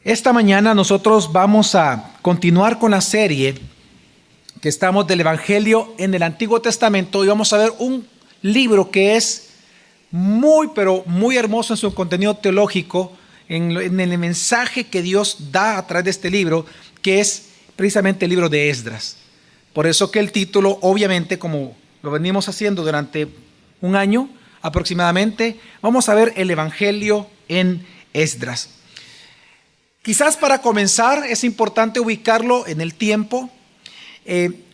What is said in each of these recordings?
Esta mañana nosotros vamos a continuar con la serie que estamos del Evangelio en el Antiguo Testamento y vamos a ver un libro que es pero muy hermoso en su contenido teológico, en el mensaje que Dios da a través de este libro, que es precisamente el libro de Esdras. Por eso que el título, obviamente, como lo venimos haciendo durante un año aproximadamente, vamos a ver el Evangelio en Esdras. Quizás para comenzar es importante ubicarlo en el tiempo.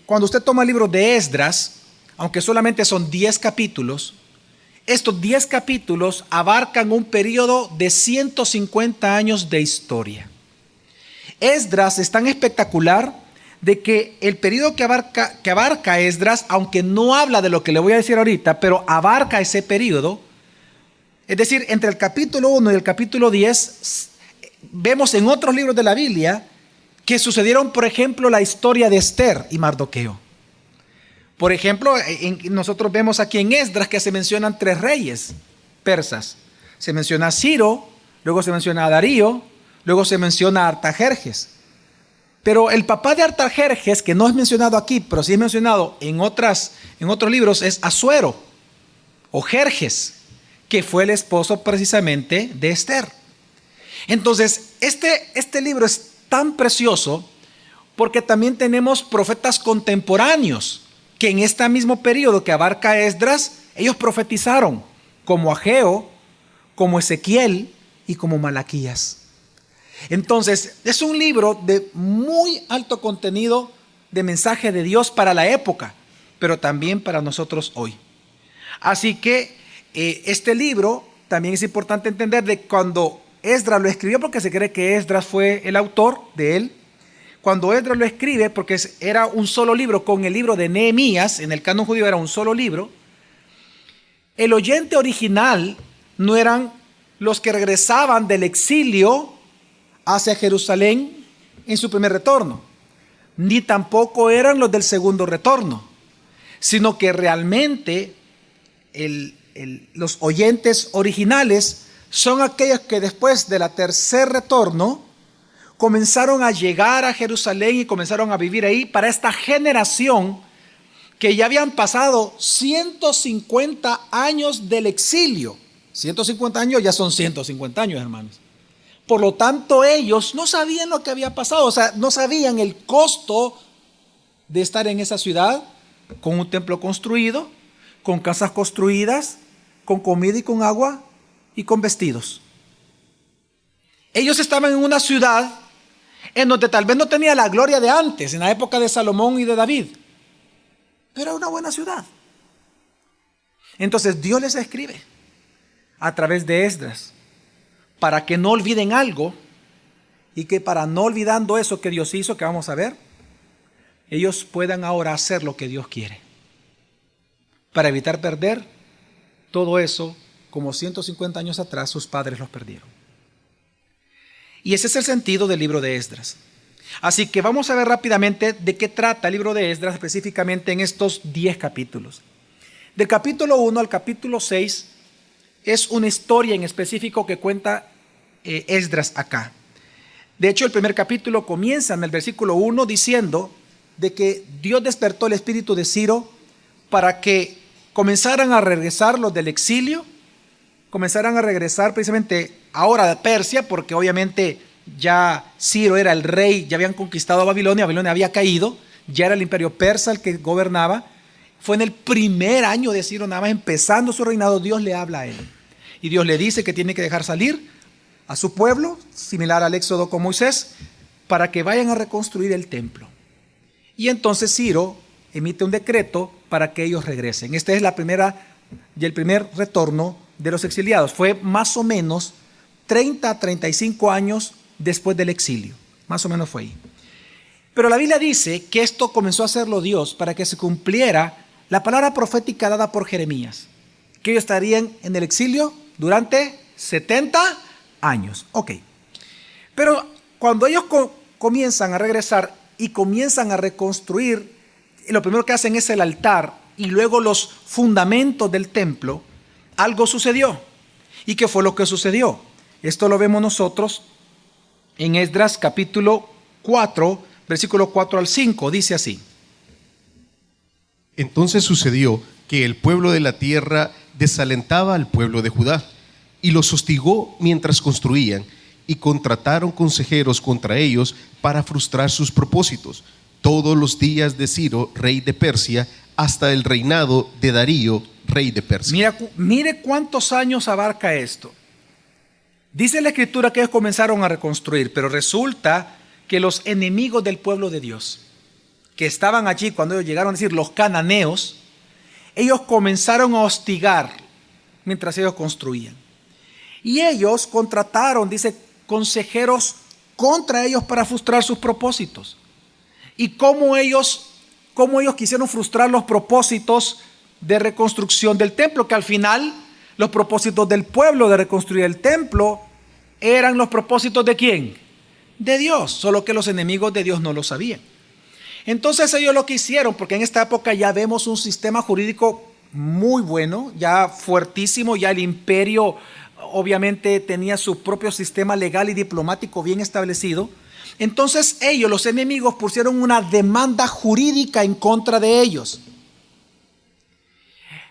Cuando usted toma el libro de Esdras, aunque solamente son 10 capítulos, estos 10 capítulos abarcan un periodo de 150 años de historia. Esdras es tan espectacular de que el periodo que abarca Esdras, aunque no habla de lo que le voy a decir ahorita, pero abarca ese periodo, es decir, entre el capítulo 1 y el capítulo 10, vemos en otros libros de la Biblia que sucedieron, por ejemplo, la historia de Esther y Mardoqueo. Por ejemplo, nosotros vemos aquí en Esdras que se mencionan 3 reyes persas. Se menciona a Ciro, luego se menciona a Darío, luego se menciona a Artajerjes. Pero el papá de Artajerjes, que no es mencionado aquí, pero sí es mencionado en otros libros, es Asuero o Jerjes, que fue el esposo precisamente de Esther. Entonces, este libro es tan precioso porque también tenemos profetas contemporáneos que en este mismo periodo que abarca Esdras, ellos profetizaron, como Ageo, como Ezequiel y como Malaquías. Entonces, es un libro de muy alto contenido de mensaje de Dios para la época, pero también para nosotros hoy. Así que este libro también es importante entender de cuando Esdras lo escribió, porque se cree que Esdras fue el autor de él. Cuando Esdras lo escribe, porque era un solo libro con el libro de Nehemías, en el canon judío era un solo libro, el oyente original no eran los que regresaban del exilio hacia Jerusalén en su primer retorno, ni tampoco eran los del segundo retorno, sino que realmente los oyentes originales son aquellos que después del tercer retorno comenzaron a llegar a Jerusalén y comenzaron a vivir ahí para esta generación que ya habían pasado 150 años del exilio. 150 años ya son 150 años, hermanos. Por lo tanto, ellos no sabían lo que había pasado, o sea, no sabían el costo de estar en esa ciudad con un templo construido, con casas construidas, con comida y con agua y con vestidos. Ellos estaban en una ciudad en donde tal vez no tenía la gloria de antes, en la época de Salomón y de David, pero era una buena ciudad. Entonces Dios les escribe a través de Esdras para que no olviden algo y que para no olvidando eso que Dios hizo, que vamos a ver, ellos puedan ahora hacer lo que Dios quiere, para evitar perder todo eso como 150 años atrás sus padres los perdieron. Y ese es el sentido del libro de Esdras. Así que vamos a ver rápidamente de qué trata el libro de Esdras específicamente en estos 10 capítulos. Del capítulo 1 al capítulo 6 es una historia en específico que cuenta Esdras acá. De hecho, el primer capítulo comienza en el versículo 1 diciendo de que Dios despertó el espíritu de Ciro para que comenzaran a regresar los del exilio, comenzaran a regresar precisamente ahora de Persia, porque obviamente ya Ciro era el rey, ya habían conquistado a Babilonia, Babilonia había caído, ya era el imperio persa el que gobernaba. Fue en el primer año de Ciro, nada más empezando su reinado, Dios le habla a él. Y Dios le dice que tiene que dejar salir a su pueblo, similar al éxodo con Moisés, para que vayan a reconstruir el templo. Y entonces Ciro emite un decreto para que ellos regresen. Esta es el primer retorno de los exiliados. Fue más o menos 30 a 35 años después del exilio. Más o menos fue ahí. Pero la Biblia dice que esto comenzó a hacerlo Dios para que se cumpliera la palabra profética dada por Jeremías, que ellos estarían en el exilio durante 70 años. Ok. Pero cuando ellos comienzan a regresar y comienzan a reconstruir, lo primero que hacen es el altar y luego los fundamentos del templo, algo sucedió. ¿Y qué fue lo que sucedió? Esto lo vemos nosotros en Esdras capítulo 4, versículo 4 al 5, dice así. Entonces sucedió que el pueblo de la tierra desalentaba al pueblo de Judá y los hostigó mientras construían, y contrataron consejeros contra ellos para frustrar sus propósitos, todos los días de Ciro, rey de Persia, hasta el reinado de Darío, rey de Persia. Mire cuántos años abarca esto. Dice la Escritura que ellos comenzaron a reconstruir, pero resulta que los enemigos del pueblo de Dios, que estaban allí cuando ellos llegaron, a decir, los cananeos, ellos comenzaron a hostigar mientras ellos construían. Y ellos contrataron, dice, consejeros contra ellos para frustrar sus propósitos. Y cómo ellos quisieron frustrar los propósitos de reconstrucción del templo, que al final los propósitos del pueblo de reconstruir el templo eran los propósitos ¿de quién? De Dios, solo que los enemigos de Dios no lo sabían. Entonces ellos lo que hicieron, porque en esta época ya vemos un sistema jurídico muy bueno, ya fuertísimo, ya el imperio obviamente tenía su propio sistema legal y diplomático bien establecido. Entonces ellos, los enemigos, pusieron una demanda jurídica en contra de ellos,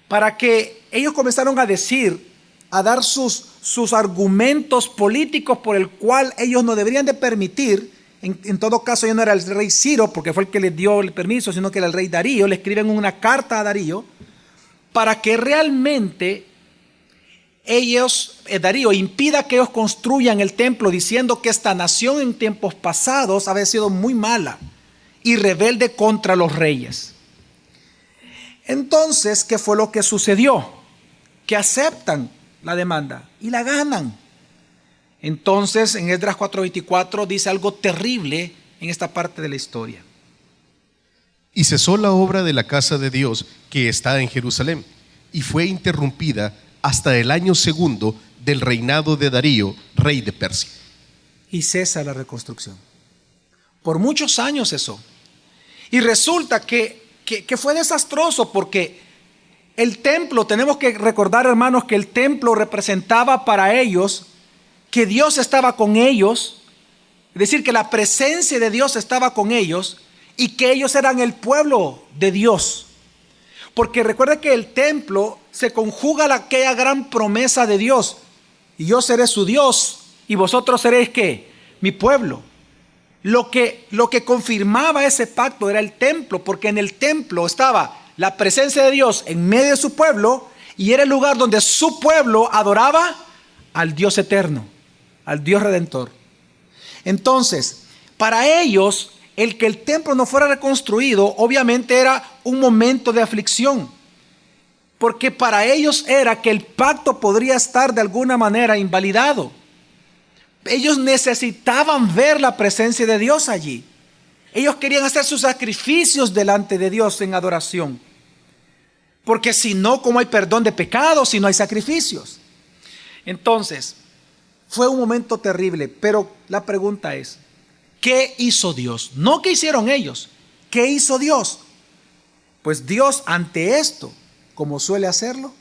para que ellos comenzaron a decir, a dar sus argumentos políticos por el cual ellos no deberían de permitir. En todo caso, ya no era el rey Ciro, porque fue el que les dio el permiso, sino que era el rey Darío. Le escriben una carta a Darío para que realmente Darío impida que ellos construyan el templo, diciendo que esta nación en tiempos pasados había sido muy mala y rebelde contra los reyes. Entonces, ¿qué fue lo que sucedió? Que aceptan la demanda y la ganan. Entonces, en Esdras 4:24 dice algo terrible en esta parte de la historia. Y cesó la obra de la casa de Dios que está en Jerusalén, y fue interrumpida hasta el año segundo del reinado de Darío, rey de Persia. Y cesa la reconstrucción. Por muchos años cesó. Y resulta que fue desastroso, porque el templo, tenemos que recordar, hermanos, que el templo representaba para ellos que Dios estaba con ellos, es decir, que la presencia de Dios estaba con ellos y que ellos eran el pueblo de Dios. Porque recuerda que el templo se conjuga a aquella gran promesa de Dios: y yo seré su Dios y vosotros seréis ¿qué? Mi pueblo. Lo que confirmaba ese pacto era el templo, porque en el templo estaba la presencia de Dios en medio de su pueblo, y era el lugar donde su pueblo adoraba al Dios eterno, al Dios redentor. Entonces, para ellos, el que el templo no fuera reconstruido, obviamente era un momento de aflicción, porque para ellos era que el pacto podría estar de alguna manera invalidado. Ellos necesitaban ver la presencia de Dios allí. Ellos querían hacer sus sacrificios delante de Dios en adoración, porque si no, ¿cómo hay perdón de pecados si no hay sacrificios? Entonces, fue un momento terrible, pero la pregunta es, ¿qué hizo Dios? No qué hicieron ellos, ¿qué hizo Dios? Pues Dios, ante esto, como suele hacerlo,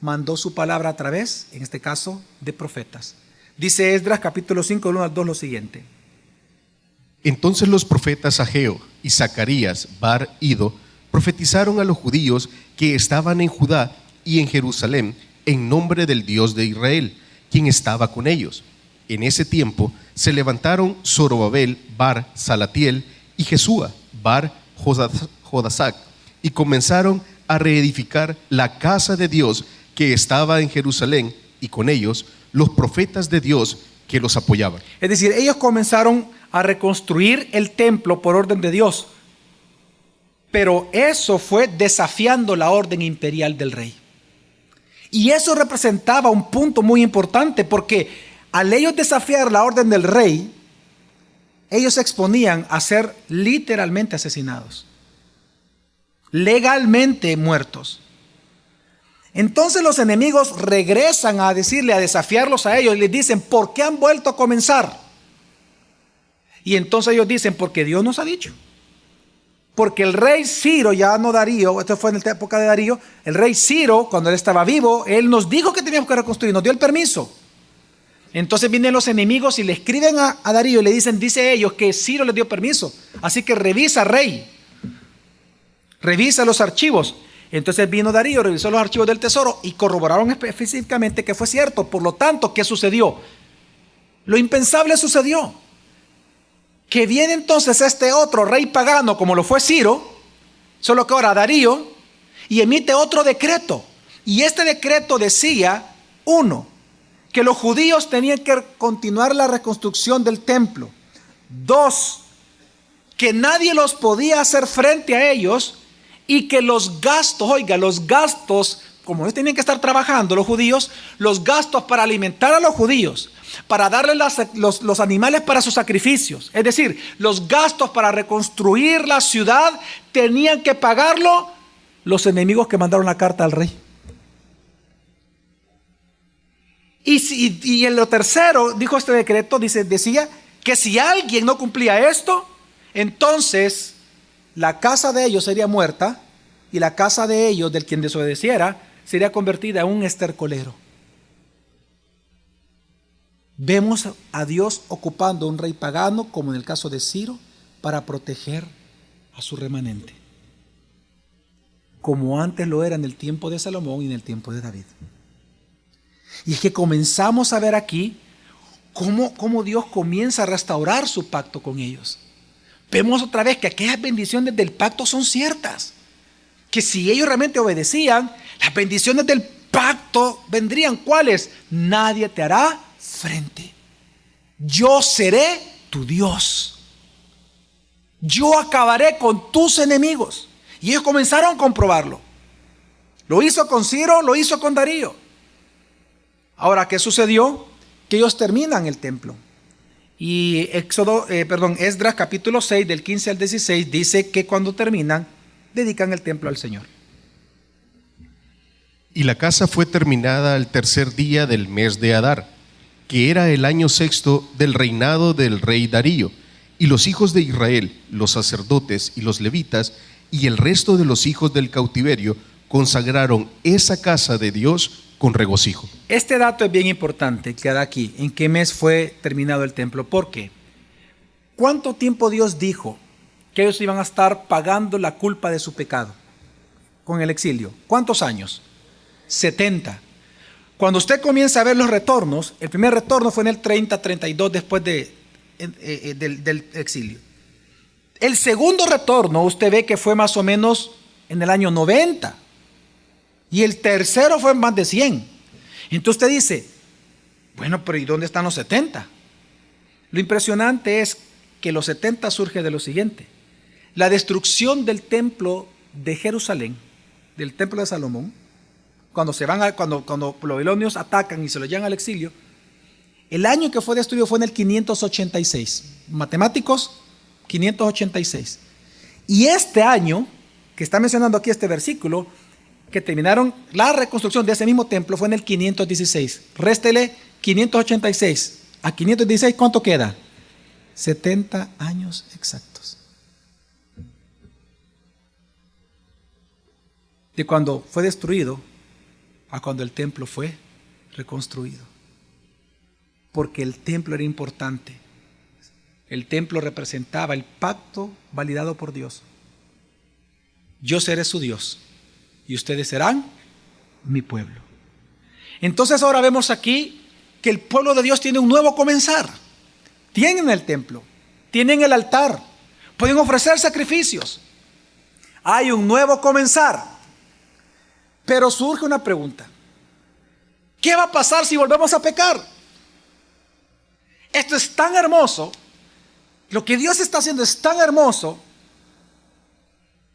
mandó su palabra a través, en este caso, de profetas. Dice Esdras capítulo 5, 1 al 2 lo siguiente. Entonces los profetas Ageo y Zacarías, Bar Ido, profetizaron a los judíos que estaban en Judá y en Jerusalén en nombre del Dios de Israel, quien estaba con ellos. En ese tiempo se levantaron Zorobabel, Bar Salatiel y Jesúa, Bar Jodasac, y comenzaron a reedificar la casa de Dios que estaba en Jerusalén, y con ellos los profetas de Dios que los apoyaban. Es decir, ellos comenzaron a reconstruir el templo por orden de Dios, pero eso fue desafiando la orden imperial del rey. Y eso representaba un punto muy importante, porque al ellos desafiar la orden del rey, ellos se exponían a ser literalmente asesinados, legalmente muertos. Entonces los enemigos regresan a decirle, a desafiarlos a ellos, y les dicen, ¿por qué han vuelto a comenzar? Y entonces ellos dicen, porque Dios nos ha dicho. Porque el rey Ciro, ya no Darío, esto fue en la época de Darío, el rey Ciro, cuando él estaba vivo, él nos dijo que teníamos que reconstruir, nos dio el permiso. Entonces vienen los enemigos y le escriben a Darío y le dicen, dice ellos que Ciro les dio permiso. Así que revisa, rey. Revisa los archivos. Entonces vino Darío, revisó los archivos del tesoro y corroboraron específicamente que fue cierto. Por lo tanto, ¿qué sucedió? Lo impensable sucedió. Que viene entonces este otro rey pagano, como lo fue Ciro, solo que ahora Darío, y emite otro decreto. Y este decreto decía, 1, que los judíos tenían que continuar la reconstrucción del templo. 2, que nadie los podía hacer frente a ellos y que los gastos, oiga, los gastos, como ellos tenían que estar trabajando los judíos, los gastos para alimentar a los judíos, para darles los animales para sus sacrificios, es decir, los gastos para reconstruir la ciudad, tenían que pagarlo los enemigos que mandaron la carta al rey. Y en lo tercero, dijo este decreto, decía que si alguien no cumplía esto, entonces la casa de ellos sería muerta y la casa de ellos, del quien desobedeciera, sería convertida en un estercolero. Vemos a Dios ocupando un rey pagano, como en el caso de Ciro, para proteger a su remanente, como antes lo era en el tiempo de Salomón y en el tiempo de David. Y es que comenzamos a ver aquí cómo Dios comienza a restaurar su pacto con ellos. Vemos otra vez que aquellas bendiciones del pacto son ciertas, que si ellos realmente obedecían, las bendiciones del pacto vendrían. ¿Cuáles? Nadie te hará frente. Yo seré tu Dios. Yo acabaré con tus enemigos. Y ellos comenzaron a comprobarlo. Lo hizo con Ciro, lo hizo con Darío. Ahora, ¿qué sucedió? Que ellos terminan el templo. Y Esdras capítulo 6 del 15 al 16 dice que cuando terminan, dedican el templo al Señor. Y la casa fue terminada al tercer día del mes de Adar, que era el año sexto del reinado del rey Darío. Y los hijos de Israel, los sacerdotes y los levitas, y el resto de los hijos del cautiverio, consagraron esa casa de Dios con regocijo. Este dato es bien importante que da aquí. ¿En qué mes fue terminado el templo? ¿Por qué? ¿Cuánto tiempo Dios dijo que ellos iban a estar pagando la culpa de su pecado con el exilio? ¿Cuántos años? 70. Cuando usted comienza a ver los retornos, el primer retorno fue en el 30-32 después del exilio. El segundo retorno usted ve que fue más o menos en el año 90. Y el tercero fue en más de 100. Entonces usted dice, bueno, pero ¿y dónde están los 70? Lo impresionante es que los 70 surge de lo siguiente. La destrucción del templo de Jerusalén, del templo de Salomón, cuando los babilonios atacan y se lo llevan al exilio, el año que fue destruido fue en el 586. Matemáticos, 586. Y este año, que está mencionando aquí este versículo, que terminaron la reconstrucción de ese mismo templo, fue en el 516. Réstele 586 a 516, ¿cuánto queda? 70 años exactos. De cuando fue destruido a cuando el templo fue reconstruido. Porque el templo era importante. El templo representaba el pacto validado por Dios. Yo seré su Dios y ustedes serán mi pueblo. Entonces ahora vemos aquí que el pueblo de Dios tiene un nuevo comenzar. Tienen el templo, tienen el altar, pueden ofrecer sacrificios. Hay un nuevo comenzar. Pero surge una pregunta. ¿Qué va a pasar si volvemos a pecar? Esto es tan hermoso. Lo que Dios está haciendo es tan hermoso.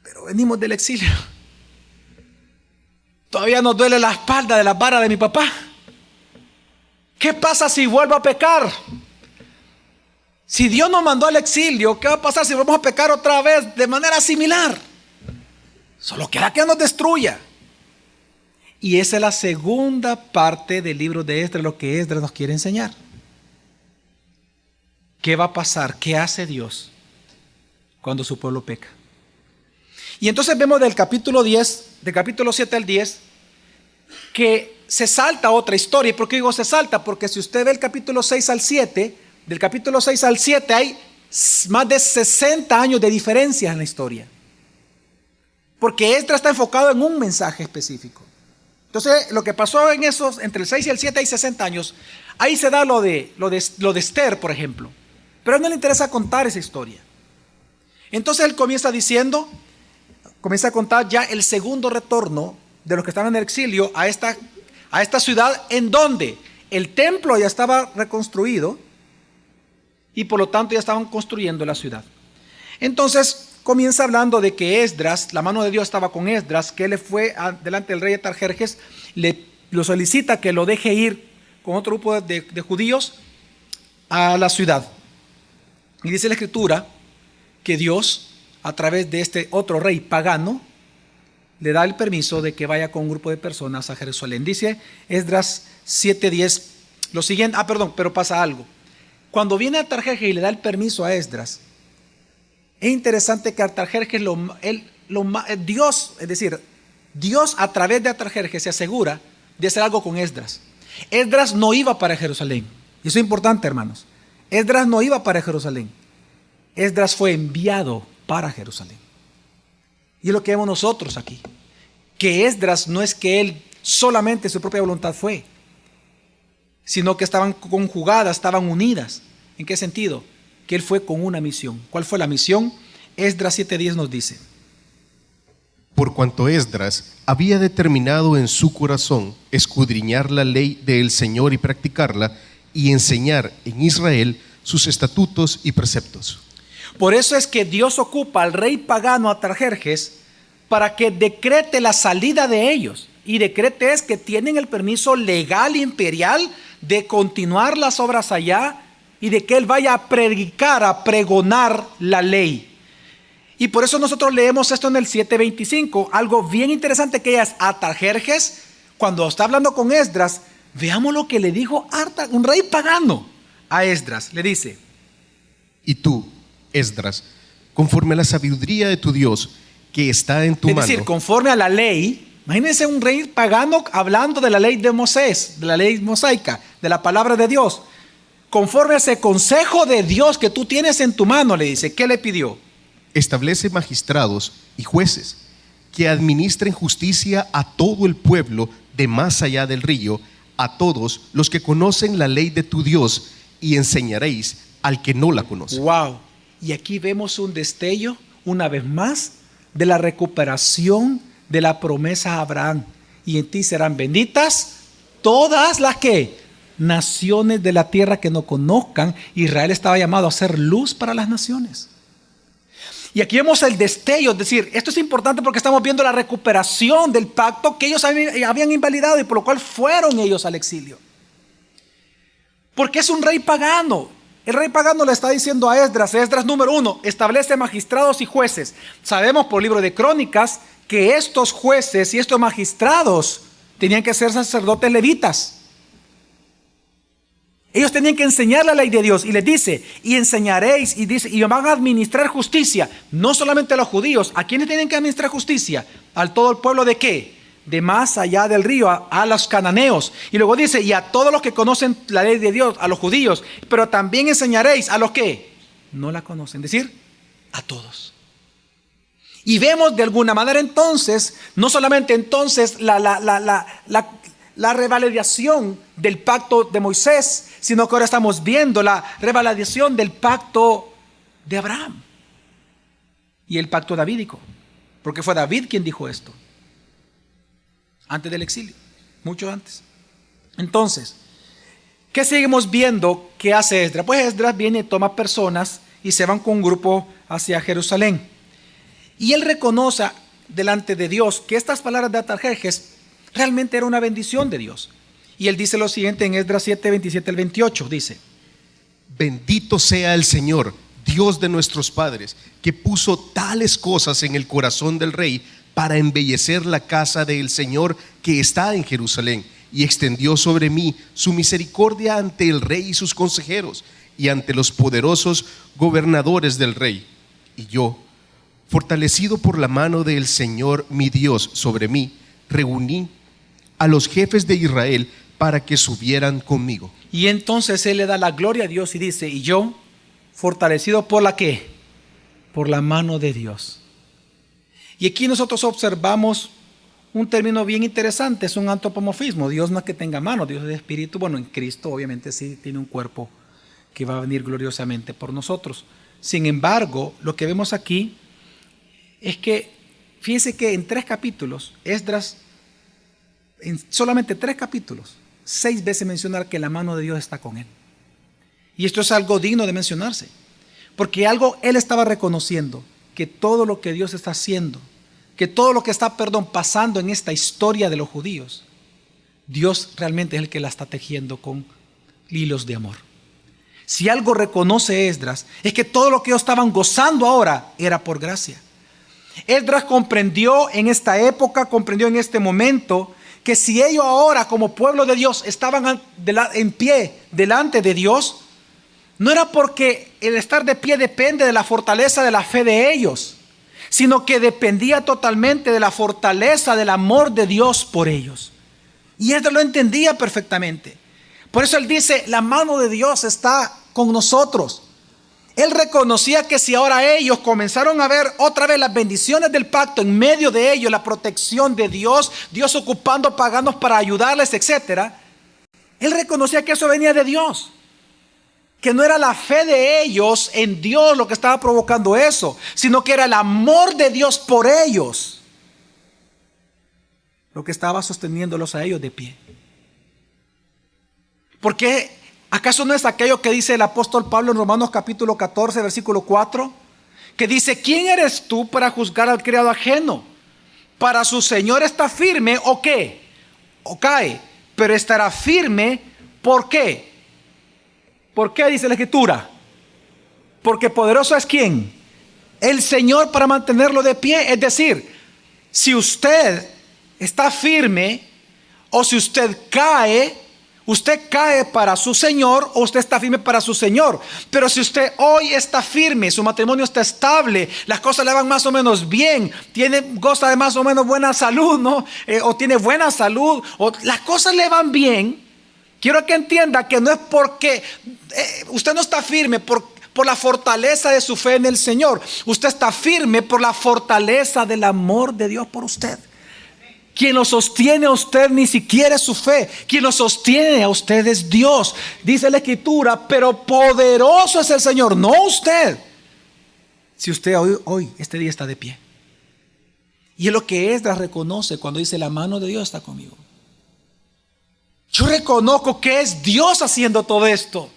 Pero venimos del exilio. Todavía nos duele la espalda de la vara de mi papá. ¿Qué pasa si vuelvo a pecar? Si Dios nos mandó al exilio, ¿qué va a pasar si volvemos a pecar otra vez de manera similar? Solo queda que nos destruya. Y esa es la segunda parte del libro de Esdras, lo que Esdras nos quiere enseñar. ¿Qué va a pasar? ¿Qué hace Dios cuando su pueblo peca? Y entonces vemos del capítulo 10, del capítulo 7 al 10, que se salta otra historia. ¿Y por qué digo se salta? Porque si usted ve el capítulo 6 al 7, del capítulo 6 al 7 hay más de 60 años de diferencias en la historia. Porque Esdras está enfocado en un mensaje específico. Entonces, lo que pasó en esos, entre el 6 y el 7 hay 60 años. Ahí se da lo de Esther, por ejemplo. Pero a él no le interesa contar esa historia. Entonces él comienza a contar ya el segundo retorno de los que estaban en el exilio a esta ciudad, en donde el templo ya estaba reconstruido y por lo tanto ya estaban construyendo la ciudad. Entonces comienza hablando de que Esdras, la mano de Dios estaba con Esdras, que él le fue delante del rey Artajerjes, lo solicita que lo deje ir con otro grupo de judíos a la ciudad. Y dice la escritura que Dios, a través de este otro rey pagano, le da el permiso de que vaya con un grupo de personas a Jerusalén. Dice Esdras 7:10 lo siguiente. Pero pasa algo. Cuando viene Artajerjes y le da el permiso a Esdras, es interesante que Artajerjes Dios a través de Artajerjes se asegura de hacer algo con Esdras. Esdras no iba para Jerusalén. Y eso es importante, hermanos. Esdras no iba para Jerusalén. Esdras fue enviado para Jerusalén. Y es lo que vemos nosotros aquí. Que Esdras no es que él solamente su propia voluntad fue, sino que estaban conjugadas, estaban unidas. ¿En qué sentido? Que él fue con una misión. ¿Cuál fue la misión? Esdras 7:10 nos dice: por cuanto Esdras había determinado en su corazón escudriñar la ley del Señor y practicarla, y enseñar en Israel sus estatutos y preceptos. Por eso es que Dios ocupa al rey pagano Artajerjes para que decrete la salida de ellos. Y decrete es que tienen el permiso legal imperial de continuar las obras allá y de que él vaya a predicar, a pregonar la ley. Y por eso nosotros leemos esto en el 7:25, algo bien interesante que es Artajerjes, cuando está hablando con Esdras. Veamos lo que le dijo un rey pagano a Esdras. Le dice: y tú, Esdras, conforme a la sabiduría de tu Dios que está en tu mano. Es decir, conforme a la ley. Imagínense un rey pagano hablando de la ley de Moisés, de la ley mosaica, de la palabra de Dios. Conforme a ese consejo de Dios que tú tienes en tu mano, le dice. ¿Qué le pidió? Establece magistrados y jueces que administren justicia a todo el pueblo de más allá del río, a todos los que conocen la ley de tu Dios, y enseñaréis al que no la conoce. Wow. Y aquí vemos un destello, una vez más, de la recuperación de la promesa a Abraham. Y en ti serán benditas todas las naciones de la tierra que no conozcan. Israel estaba llamado a ser luz para las naciones. Y aquí vemos el destello, es decir, esto es importante porque estamos viendo la recuperación del pacto que ellos habían invalidado y por lo cual fueron ellos al exilio. Porque es un rey pagano. El rey pagano le está diciendo a Esdras, número 1, establece magistrados y jueces. Sabemos por el libro de Crónicas que estos jueces y estos magistrados tenían que ser sacerdotes levitas. Ellos tenían que enseñar la ley de Dios y les dice, y enseñaréis, y dice, y van a administrar justicia, no solamente a los judíos. ¿A quiénes tienen que administrar justicia? Al todo el pueblo de ¿qué? De más allá del río, a los cananeos. Y luego dice, y a todos los que conocen la ley de Dios, a los judíos, pero también enseñaréis a los que no la conocen, es decir, a todos. Y vemos de alguna manera entonces, no solamente entonces la revalidación del pacto de Moisés, sino que ahora estamos viendo la revalidación del pacto de Abraham y el pacto davídico, porque fue David quien dijo esto antes del exilio, mucho antes. Entonces, ¿qué seguimos viendo que hace Esdras? Pues Esdras viene, toma personas y se van con un grupo hacia Jerusalén, y él reconoce delante de Dios que estas palabras de Artajerjes realmente era una bendición de Dios. Y él dice lo siguiente en Esdras 7, 27 al 28, dice: bendito sea el Señor, Dios de nuestros padres, que puso tales cosas en el corazón del rey para embellecer la casa del Señor que está en Jerusalén, y extendió sobre mí su misericordia ante el rey y sus consejeros, y ante los poderosos gobernadores del rey. Y yo, fortalecido por la mano del Señor mi Dios sobre mí, reuní a los jefes de Israel para que subieran conmigo. Y entonces él le da la gloria a Dios y dice, y yo, fortalecido por la ¿qué? Por la mano de Dios. Y aquí nosotros observamos un término bien interesante, es un antropomorfismo. Dios no es que tenga mano, Dios es espíritu. Bueno, en Cristo obviamente sí tiene un cuerpo que va a venir gloriosamente por nosotros. Sin embargo, lo que vemos aquí es que, fíjense que en 3 capítulos, Esdras, en solamente 3 capítulos, 6 veces menciona que la mano de Dios está con él. Y esto es algo digno de mencionarse, porque él estaba reconociendo que todo lo que Dios está haciendo, que todo lo que está, pasando en esta historia de los judíos, Dios realmente es el que la está tejiendo con hilos de amor. Si algo reconoce Esdras, es que todo lo que ellos estaban gozando ahora era por gracia. Esdras comprendió en esta época, comprendió en este momento, que si ellos ahora como pueblo de Dios estaban en pie delante de Dios, no era porque el estar de pie depende de la fortaleza de la fe de ellos, sino que dependía totalmente de la fortaleza del amor de Dios por ellos. Y Esdras lo entendía perfectamente. Por eso él dice, la mano de Dios está con nosotros. Él reconocía que si ahora ellos comenzaron a ver otra vez las bendiciones del pacto, en medio de ellos la protección de Dios, Dios ocupando paganos para ayudarles, etc. Él reconocía que eso venía de Dios, que no era la fe de ellos en Dios lo que estaba provocando eso, sino que era el amor de Dios por ellos lo que estaba sosteniéndolos a ellos de pie. Porque ¿acaso no es aquello que dice el apóstol Pablo en Romanos capítulo 14, versículo 4? Que dice, ¿quién eres tú para juzgar al criado ajeno? Para su Señor está firme, ¿o qué? O cae, pero estará firme, ¿por qué? ¿Por qué dice la Escritura? Porque poderoso es ¿quién? El Señor para mantenerlo de pie. Es decir, si usted está firme o si usted cae para su Señor o usted está firme para su Señor. Pero si usted hoy está firme, su matrimonio está estable, las cosas le van más o menos bien, goza de más o menos buena salud, ¿no? O tiene buena salud, o las cosas le van bien, quiero que entienda que no es porque usted no está firme por la fortaleza de su fe en el Señor. Usted está firme por la fortaleza del amor de Dios por usted. Quien lo sostiene a usted ni siquiera es su fe. Quien lo sostiene a usted es Dios. Dice la Escritura, pero poderoso es el Señor, no usted. Si usted hoy, este día está de pie. Y es lo que Esdras reconoce cuando dice, la mano de Dios está conmigo. Yo reconozco que es Dios haciendo todo esto.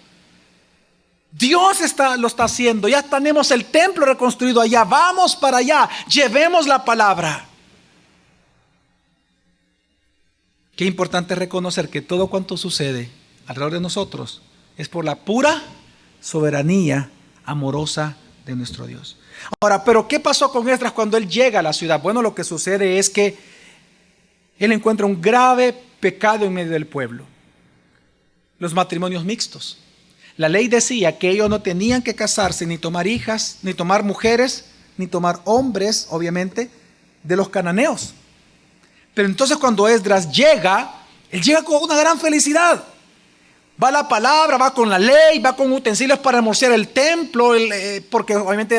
Dios lo está haciendo. Ya tenemos el templo reconstruido allá. Vamos para allá. Llevemos la palabra. Qué importante reconocer que todo cuanto sucede alrededor de nosotros es por la pura soberanía amorosa de nuestro Dios. Ahora, pero ¿qué pasó con Esdras cuando él llega a la ciudad? Bueno, lo que sucede es que él encuentra un grave pecado en medio del pueblo. Los matrimonios mixtos. La ley decía que ellos no tenían que casarse, ni tomar hijas, ni tomar mujeres, ni tomar hombres, obviamente, de los cananeos. Pero entonces cuando Esdras llega, él llega con una gran felicidad. Va la palabra, va con la ley, va con utensilios para almorzar el templo, porque obviamente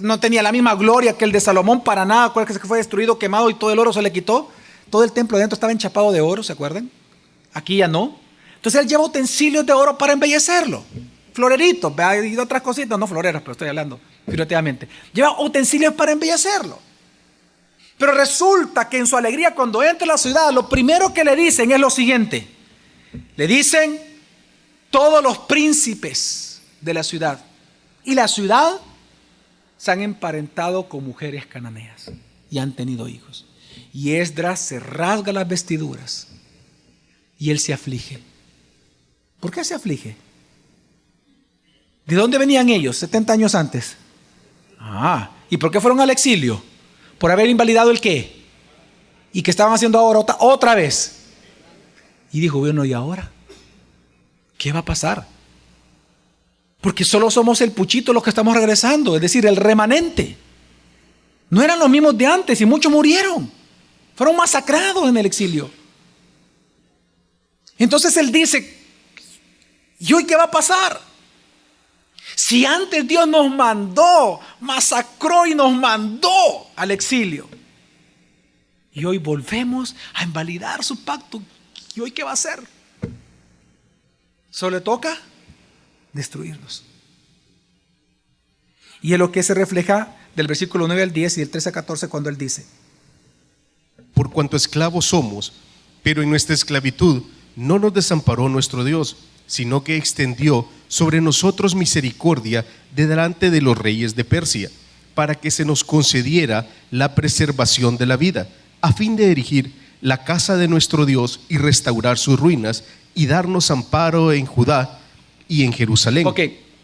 no tenía la misma gloria que el de Salomón para nada. Acuérdense que fue destruido, quemado y todo el oro se le quitó. Todo el templo dentro estaba enchapado de oro, ¿se acuerdan? Aquí ya no. Entonces él lleva utensilios de oro para embellecerlo. Floreritos, y otras cositas, no floreras, pero estoy hablando figurativamente. Lleva utensilios para embellecerlo. Pero resulta que en su alegría cuando entra a la ciudad, lo primero que le dicen es lo siguiente. Le dicen todos los príncipes de la ciudad. Y la ciudad se han emparentado con mujeres cananeas y han tenido hijos. Y Esdras se rasga las vestiduras y él se aflige. ¿Por qué se aflige? ¿De dónde venían ellos 70 años antes? ¿Y por qué fueron al exilio? ¿Por haber invalidado el qué? ¿Y qué estaban haciendo ahora otra vez? Y dijo, bueno, ¿y ahora? ¿Qué va a pasar? Porque solo somos el puchito los que estamos regresando, es decir, el remanente. No eran los mismos de antes y muchos murieron. Fueron masacrados en el exilio. Entonces él dice, ¿y hoy qué va a pasar? Si antes Dios nos mandó, masacró y nos mandó al exilio, y hoy volvemos a invalidar su pacto, ¿y hoy qué va a hacer? Solo le toca destruirnos. Y es lo que se refleja del versículo 9 al 10 y del 13 al 14 cuando él dice: Por cuanto esclavos somos, pero en nuestra esclavitud no nos desamparó nuestro Dios, sino que extendió sobre nosotros misericordia de delante de los reyes de Persia, para que se nos concediera la preservación de la vida, a fin de erigir la casa de nuestro Dios y restaurar sus ruinas, y darnos amparo en Judá y en Jerusalén. Ok,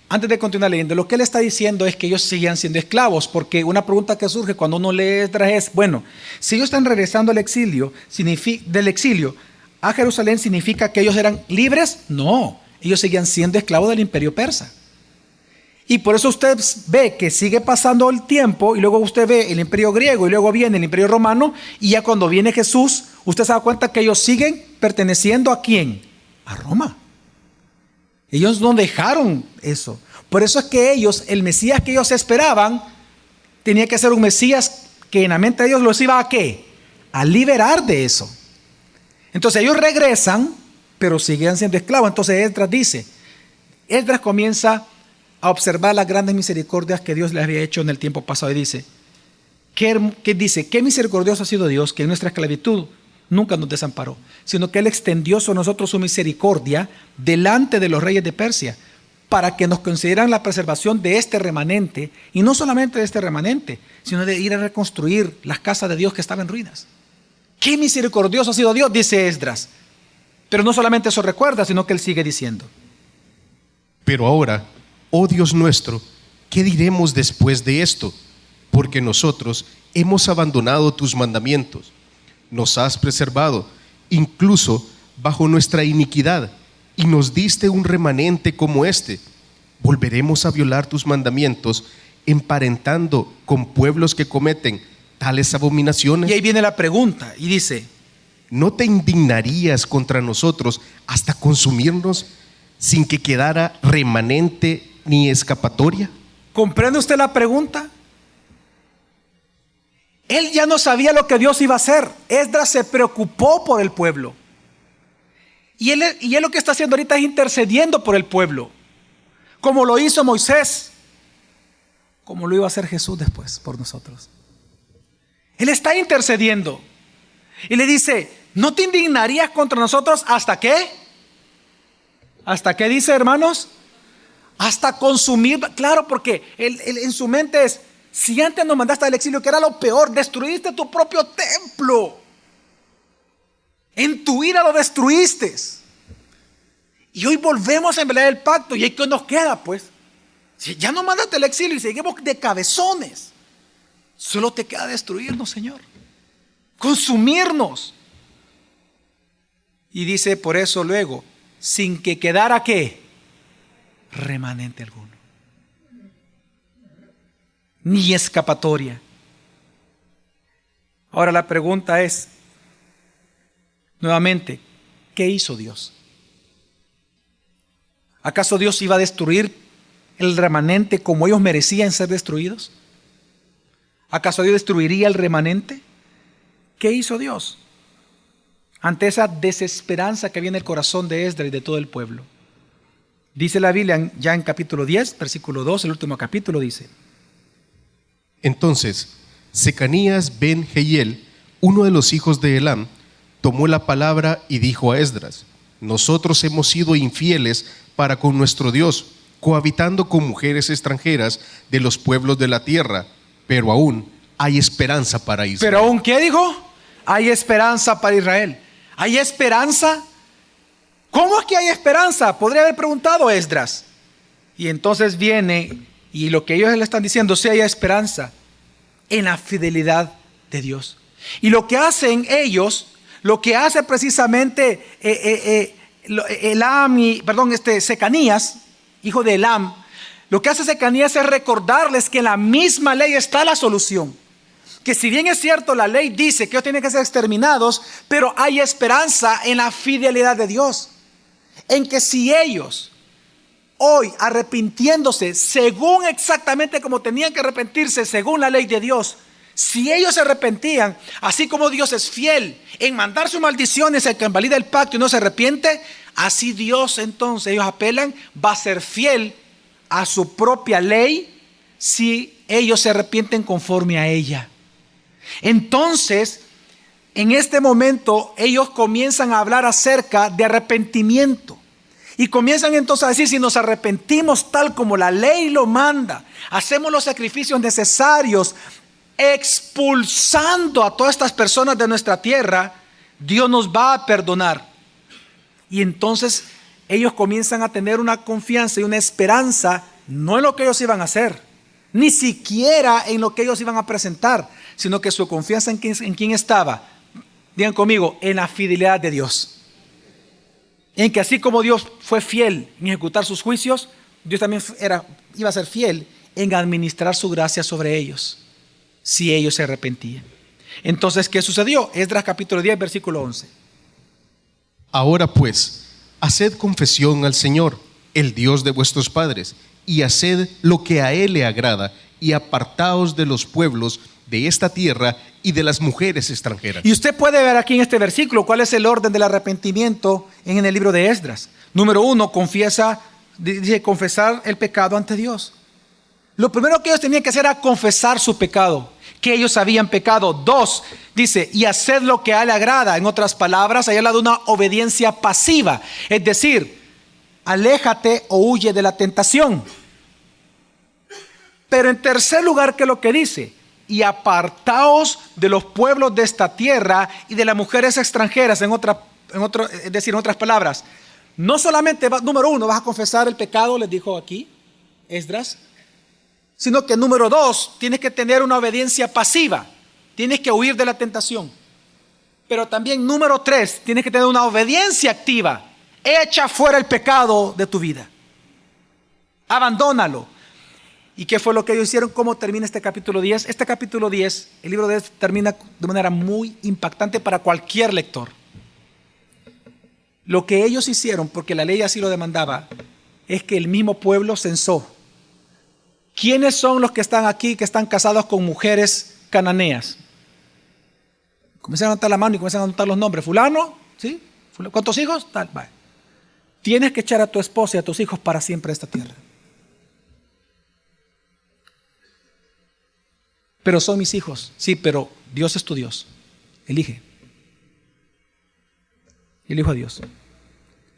antes de continuar leyendo, lo que él está diciendo es que ellos seguían siendo esclavos, porque una pregunta que surge cuando uno lee Esdras es, bueno, si ellos están regresando al exilio, del exilio a Jerusalén, ¿significa que ellos eran libres? No, ellos seguían siendo esclavos del imperio persa. Y por eso usted ve que sigue pasando el tiempo y luego usted ve el imperio griego y luego viene el imperio romano, y ya cuando viene Jesús, usted se da cuenta que ellos siguen perteneciendo ¿a quién? A Roma. Ellos no dejaron eso. Por eso es que ellos, el Mesías que ellos esperaban, tenía que ser un Mesías que en la mente de ellos los iba ¿a qué? A liberar de eso. Entonces ellos regresan, pero siguen siendo esclavos. Entonces Esdras comienza a observar las grandes misericordias que Dios les había hecho en el tiempo pasado, y dice, qué misericordioso ha sido Dios, que en nuestra esclavitud nunca nos desamparó, sino que Él extendió sobre nosotros su misericordia delante de los reyes de Persia, para que nos consideran la preservación de este remanente, y no solamente de este remanente, sino de ir a reconstruir las casas de Dios que estaban en ruinas. Qué misericordioso ha sido Dios, dice Esdras. Pero no solamente eso recuerda, sino que él sigue diciendo: Pero ahora, oh Dios nuestro, ¿qué diremos después de esto? Porque nosotros hemos abandonado tus mandamientos. Nos has preservado, incluso bajo nuestra iniquidad, y nos diste un remanente como este. ¿Volveremos a violar tus mandamientos, emparentando con pueblos que cometen tales abominaciones? Y ahí viene la pregunta, y dice: ¿no te indignarías contra nosotros hasta consumirnos sin que quedara remanente ni escapatoria? ¿Comprende usted la pregunta? Él ya no sabía lo que Dios iba a hacer. Esdras se preocupó por el pueblo. Y él lo que está haciendo ahorita es intercediendo por el pueblo, como lo hizo Moisés, como lo iba a hacer Jesús después por nosotros. Él está intercediendo y le dice: ¿no te indignarías contra nosotros hasta qué? ¿Hasta qué dice, hermanos? Hasta consumir. Claro, porque él en su mente es: si antes nos mandaste al exilio, que era lo peor, destruiste tu propio templo. En tu ira lo destruiste. Y hoy volvemos a envelar el pacto. ¿Y ahí qué nos queda, pues? Si ya nos mandaste al exilio y seguimos de cabezones, solo te queda destruirnos, Señor. Consumirnos. Y dice por eso luego: sin que quedara ¿qué? Remanente alguno, ni escapatoria. Ahora la pregunta es, nuevamente, ¿qué hizo Dios? ¿Acaso Dios iba a destruir el remanente como ellos merecían ser destruidos? ¿Acaso Dios destruiría el remanente? ¿Qué hizo Dios ante esa desesperanza que había en el corazón de Esdras y de todo el pueblo? Dice la Biblia ya en capítulo 10, versículo 2, el último capítulo, dice: Entonces Secanías ben Jehiel, uno de los hijos de Elam, tomó la palabra y dijo a Esdras: nosotros hemos sido infieles para con nuestro Dios, cohabitando con mujeres extranjeras de los pueblos de la tierra, pero aún hay esperanza para Israel. ¿Pero aún qué dijo? Hay esperanza para Israel. ¿Hay esperanza? ¿Cómo es que hay esperanza? Podría haber preguntado Esdras. Y entonces viene, y lo que ellos le están diciendo: sí hay esperanza en la fidelidad de Dios. Y lo que hacen ellos, lo que hace precisamente Secanías, hijo de Elam, lo que hace Secanías es recordarles que en la misma ley está la solución. que si bien es cierto la ley dice que ellos tienen que ser exterminados, pero hay esperanza en la fidelidad de Dios. En que si ellos hoy arrepintiéndose según exactamente como tenían que arrepentirse según la ley de Dios, si ellos se arrepentían, así como Dios es fiel en mandar sus maldiciones al que invalida el pacto y no se arrepiente, así Dios entonces, ellos apelan, va a ser fiel a su propia ley si ellos se arrepienten conforme a ella. Entonces, en este momento, ellos comienzan a hablar acerca de arrepentimiento. Y comienzan entonces a decir, si nos arrepentimos tal como la ley lo manda, hacemos los sacrificios necesarios, expulsando a todas estas personas de nuestra tierra, Dios nos va a perdonar. Y entonces ellos comienzan a tener una confianza y una esperanza, no en lo que ellos iban a hacer, ni siquiera en lo que ellos iban a presentar, sino que su confianza en quién estaba. Digan conmigo, en la fidelidad de Dios. En que así como Dios fue fiel en ejecutar sus juicios, Dios también iba a ser fiel en administrar su gracia sobre ellos, si ellos se arrepentían. Entonces, ¿qué sucedió? Esdras capítulo 10, versículo 11. Ahora pues, haced confesión al Señor, el Dios de vuestros padres, y haced lo que a Él le agrada, y apartaos de los pueblos de esta tierra y de las mujeres extranjeras. Y usted puede ver aquí en este versículo cuál es el orden del arrepentimiento en el libro de Esdras. Número 1, dice confesar el pecado ante Dios. Lo primero que ellos tenían que hacer era confesar su pecado, que ellos habían pecado. 2, dice, y haced lo que a Él le agrada. En otras palabras, ahí habla de una obediencia pasiva. Es decir, aléjate o huye de la tentación. Pero en tercer lugar, ¿qué es lo que dice? Y apartaos de los pueblos de esta tierra y de las mujeres extranjeras. Es decir, en otras palabras, no solamente, número 1, vas a confesar el pecado, les dijo aquí Esdras, sino que número 2, tienes que tener una obediencia pasiva, tienes que huir de la tentación. Pero también número 3, tienes que tener una obediencia activa. Echa fuera el pecado de tu vida, abandónalo. ¿Y qué fue lo que ellos hicieron? ¿Cómo termina este capítulo 10? Este capítulo 10, el libro de Esdras, termina de manera muy impactante para cualquier lector. Lo que ellos hicieron, porque la ley así lo demandaba, es que el mismo pueblo censó. ¿Quiénes son los que están aquí, que están casados con mujeres cananeas? Comenzaron a anotar la mano y comenzaron a anotar los nombres. Fulano, ¿sí? ¿Cuántos hijos? Tal, vale. Tienes que echar a tu esposa y a tus hijos para siempre de esta tierra. Pero son mis hijos. Sí, pero Dios es tu Dios. Elige. Elijo a Dios.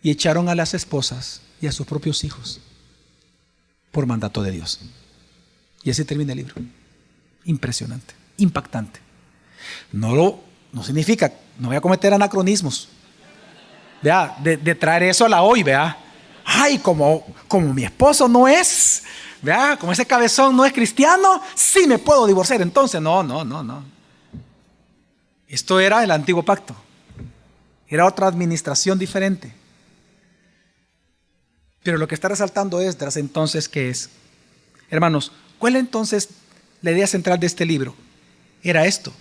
Y echaron a las esposas y a sus propios hijos por mandato de Dios. Y así termina el libro. Impresionante, impactante. No significa, no voy a cometer anacronismos. Vea, de traer eso a la hoy, vea. Ay, como mi esposo no es, vea, como ese cabezón no es cristiano, sí me puedo divorciar. Entonces, no. Esto era el antiguo pacto. Era otra administración diferente. Pero lo que está resaltando Esdras entonces, ¿qué es? Hermanos, ¿cuál es entonces la idea central de este libro? Era esto.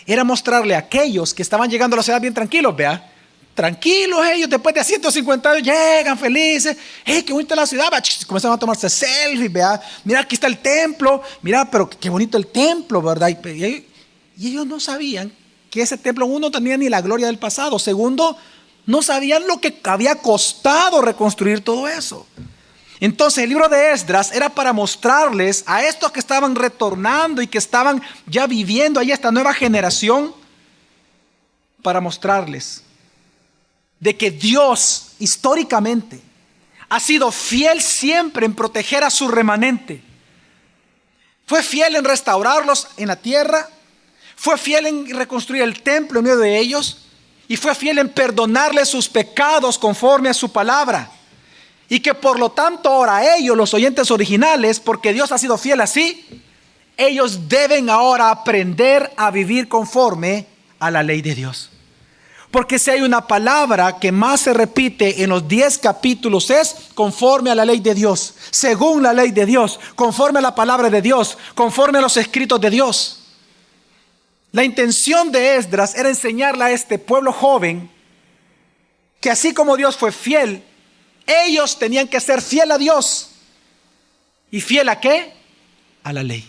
Era mostrarle a aquellos que estaban llegando a la ciudad bien tranquilos, vea. Tranquilos ellos, después de 150 años llegan felices. ¡Hey, qué bonita la ciudad! Comenzaron a tomarse selfies, vea. Mira, aquí está el templo. Mira, pero qué bonito el templo, ¿verdad? Y ellos no sabían que ese templo, uno, no tenía ni la gloria del pasado. Segundo, no sabían lo que había costado reconstruir todo eso. Entonces el libro de Esdras era para mostrarles a estos que estaban retornando y que estaban ya viviendo ahí esta nueva generación, para mostrarles de que Dios históricamente ha sido fiel siempre en proteger a su remanente. Fue fiel en restaurarlos en la tierra, fue fiel en reconstruir el templo en medio de ellos, y fue fiel en perdonarles sus pecados conforme a su palabra. Y que por lo tanto ahora ellos, los oyentes originales, porque Dios ha sido fiel así, ellos deben ahora aprender a vivir conforme a la ley de Dios. Porque si hay una palabra que más se repite en los 10 capítulos, es conforme a la ley de Dios, según la ley de Dios, conforme a la palabra de Dios, conforme a los escritos de Dios. La intención de Esdras era enseñarle a este pueblo joven que así como Dios fue fiel, ellos tenían que ser fiel a Dios. ¿Y fiel a qué? A la ley.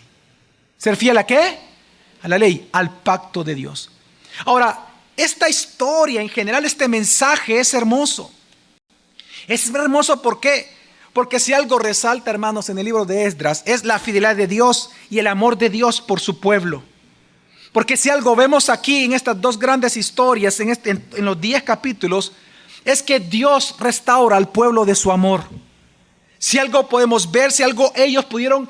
¿Ser fiel a qué? A la ley, al pacto de Dios. Ahora, esta historia en general, este mensaje es hermoso. Es hermoso ¿por qué? Porque si algo resalta, hermanos, en el libro de Esdras, es la fidelidad de Dios y el amor de Dios por su pueblo. Porque si algo vemos aquí en estas dos grandes historias, en los 10 capítulos, es que Dios restaura al pueblo de su amor. Si algo podemos ver, si algo ellos pudieron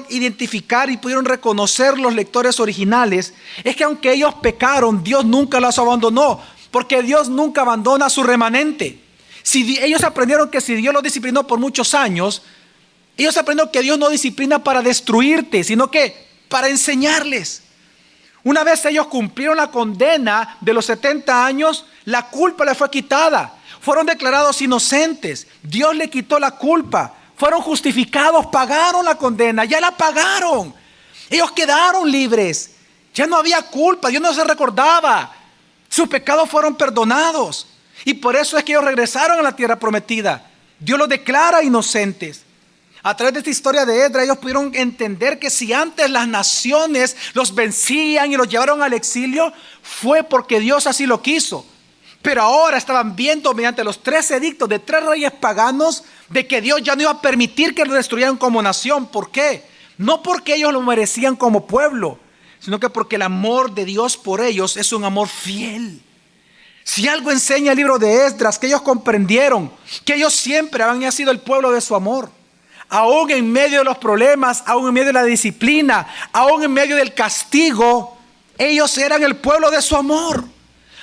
identificar y pudieron reconocer los lectores originales, es que aunque ellos pecaron, Dios nunca los abandonó, porque Dios nunca abandona a su remanente. Ellos aprendieron que si Dios los disciplinó por muchos años, ellos aprendieron que Dios no disciplina para destruirte, sino que para enseñarles. Una vez ellos cumplieron la condena de los 70 años, la culpa les fue quitada. Fueron declarados inocentes. Dios le quitó la culpa. Fueron justificados, pagaron la condena, ya la pagaron. Ellos quedaron libres. Ya no había culpa, Dios no se recordaba. Sus pecados fueron perdonados. Y por eso es que ellos regresaron a la tierra prometida. Dios los declara inocentes. A través de esta historia de Esdras, ellos pudieron entender que si antes las naciones los vencían y los llevaron al exilio, fue porque Dios así lo quiso. Pero ahora estaban viendo mediante los 3 edictos de 3 reyes paganos de que Dios ya no iba a permitir que los destruyeran como nación. ¿Por qué? No porque ellos lo merecían como pueblo, sino que porque el amor de Dios por ellos es un amor fiel. Si algo enseña el libro de Esdras, que ellos comprendieron que ellos siempre habían sido el pueblo de su amor. Aún en medio de los problemas, aún en medio de la disciplina, aún en medio del castigo, ellos eran el pueblo de su amor.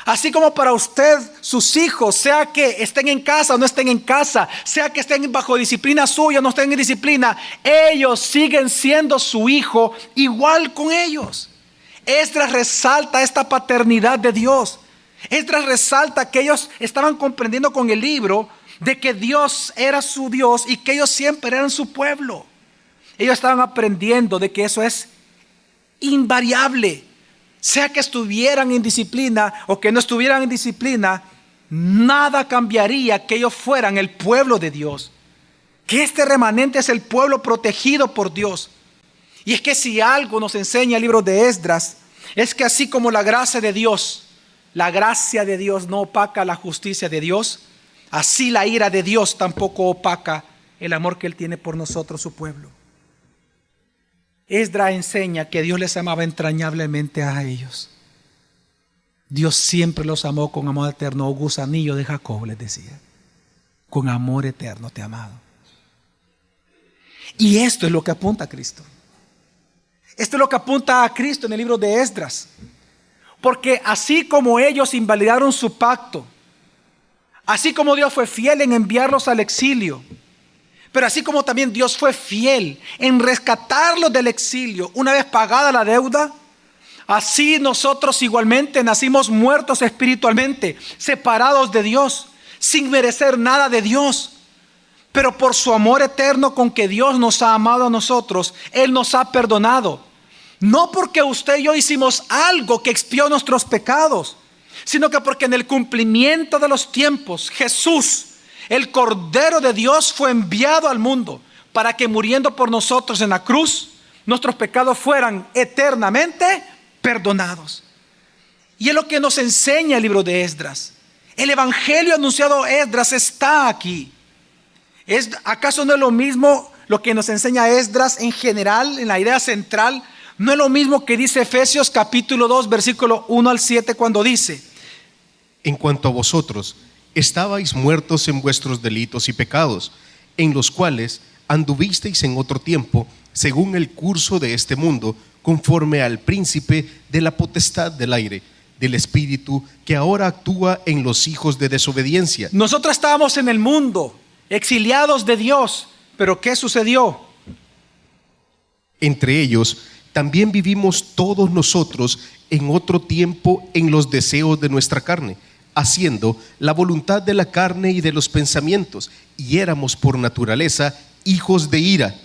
Así como para usted, sus hijos, sea que estén en casa o no estén en casa, sea que estén bajo disciplina suya o no estén en disciplina, ellos siguen siendo su hijo igual con ellos. Esdras resalta esta paternidad de Dios. Esdras resalta que ellos estaban comprendiendo con el libro de que Dios era su Dios y que ellos siempre eran su pueblo. Ellos estaban aprendiendo de que eso es invariable. Sea que estuvieran en disciplina o que no estuvieran en disciplina, nada cambiaría que ellos fueran el pueblo de Dios. Que este remanente es el pueblo protegido por Dios. Y es que si algo nos enseña el libro de Esdras, es que así como la gracia de Dios no opaca la justicia de Dios, así la ira de Dios tampoco opaca el amor que Él tiene por nosotros, su pueblo. Esdras enseña que Dios les amaba entrañablemente a ellos. Dios siempre los amó con amor eterno. Oh gusanillo de Jacob, les decía, con amor eterno te he amado. Y esto es lo que apunta a Cristo. Esto es lo que apunta a Cristo en el libro de Esdras. Porque así como ellos invalidaron su pacto, así como Dios fue fiel en enviarlos al exilio, pero así como también Dios fue fiel en rescatarlos del exilio una vez pagada la deuda, así nosotros igualmente nacimos muertos espiritualmente, separados de Dios, sin merecer nada de Dios. Pero por su amor eterno con que Dios nos ha amado a nosotros, Él nos ha perdonado. No porque usted y yo hicimos algo que expió nuestros pecados, sino que porque en el cumplimiento de los tiempos, Jesús, el Cordero de Dios, fue enviado al mundo para que muriendo por nosotros en la cruz, nuestros pecados fueran eternamente perdonados. Y es lo que nos enseña el libro de Esdras. El evangelio anunciado a Esdras está aquí. ¿Acaso no es lo mismo lo que nos enseña Esdras en general, en la idea central? ¿No es lo mismo que dice Efesios capítulo 2, versículo 1 al 7 cuando dice: En cuanto a vosotros, estabais muertos en vuestros delitos y pecados, en los cuales anduvisteis en otro tiempo, según el curso de este mundo, conforme al príncipe de la potestad del aire, del espíritu que ahora actúa en los hijos de desobediencia. Nosotros estábamos en el mundo, exiliados de Dios, pero ¿qué sucedió? Entre ellos también vivimos todos nosotros en otro tiempo en los deseos de nuestra carne, haciendo la voluntad de la carne y de los pensamientos, y éramos por naturaleza hijos de ira,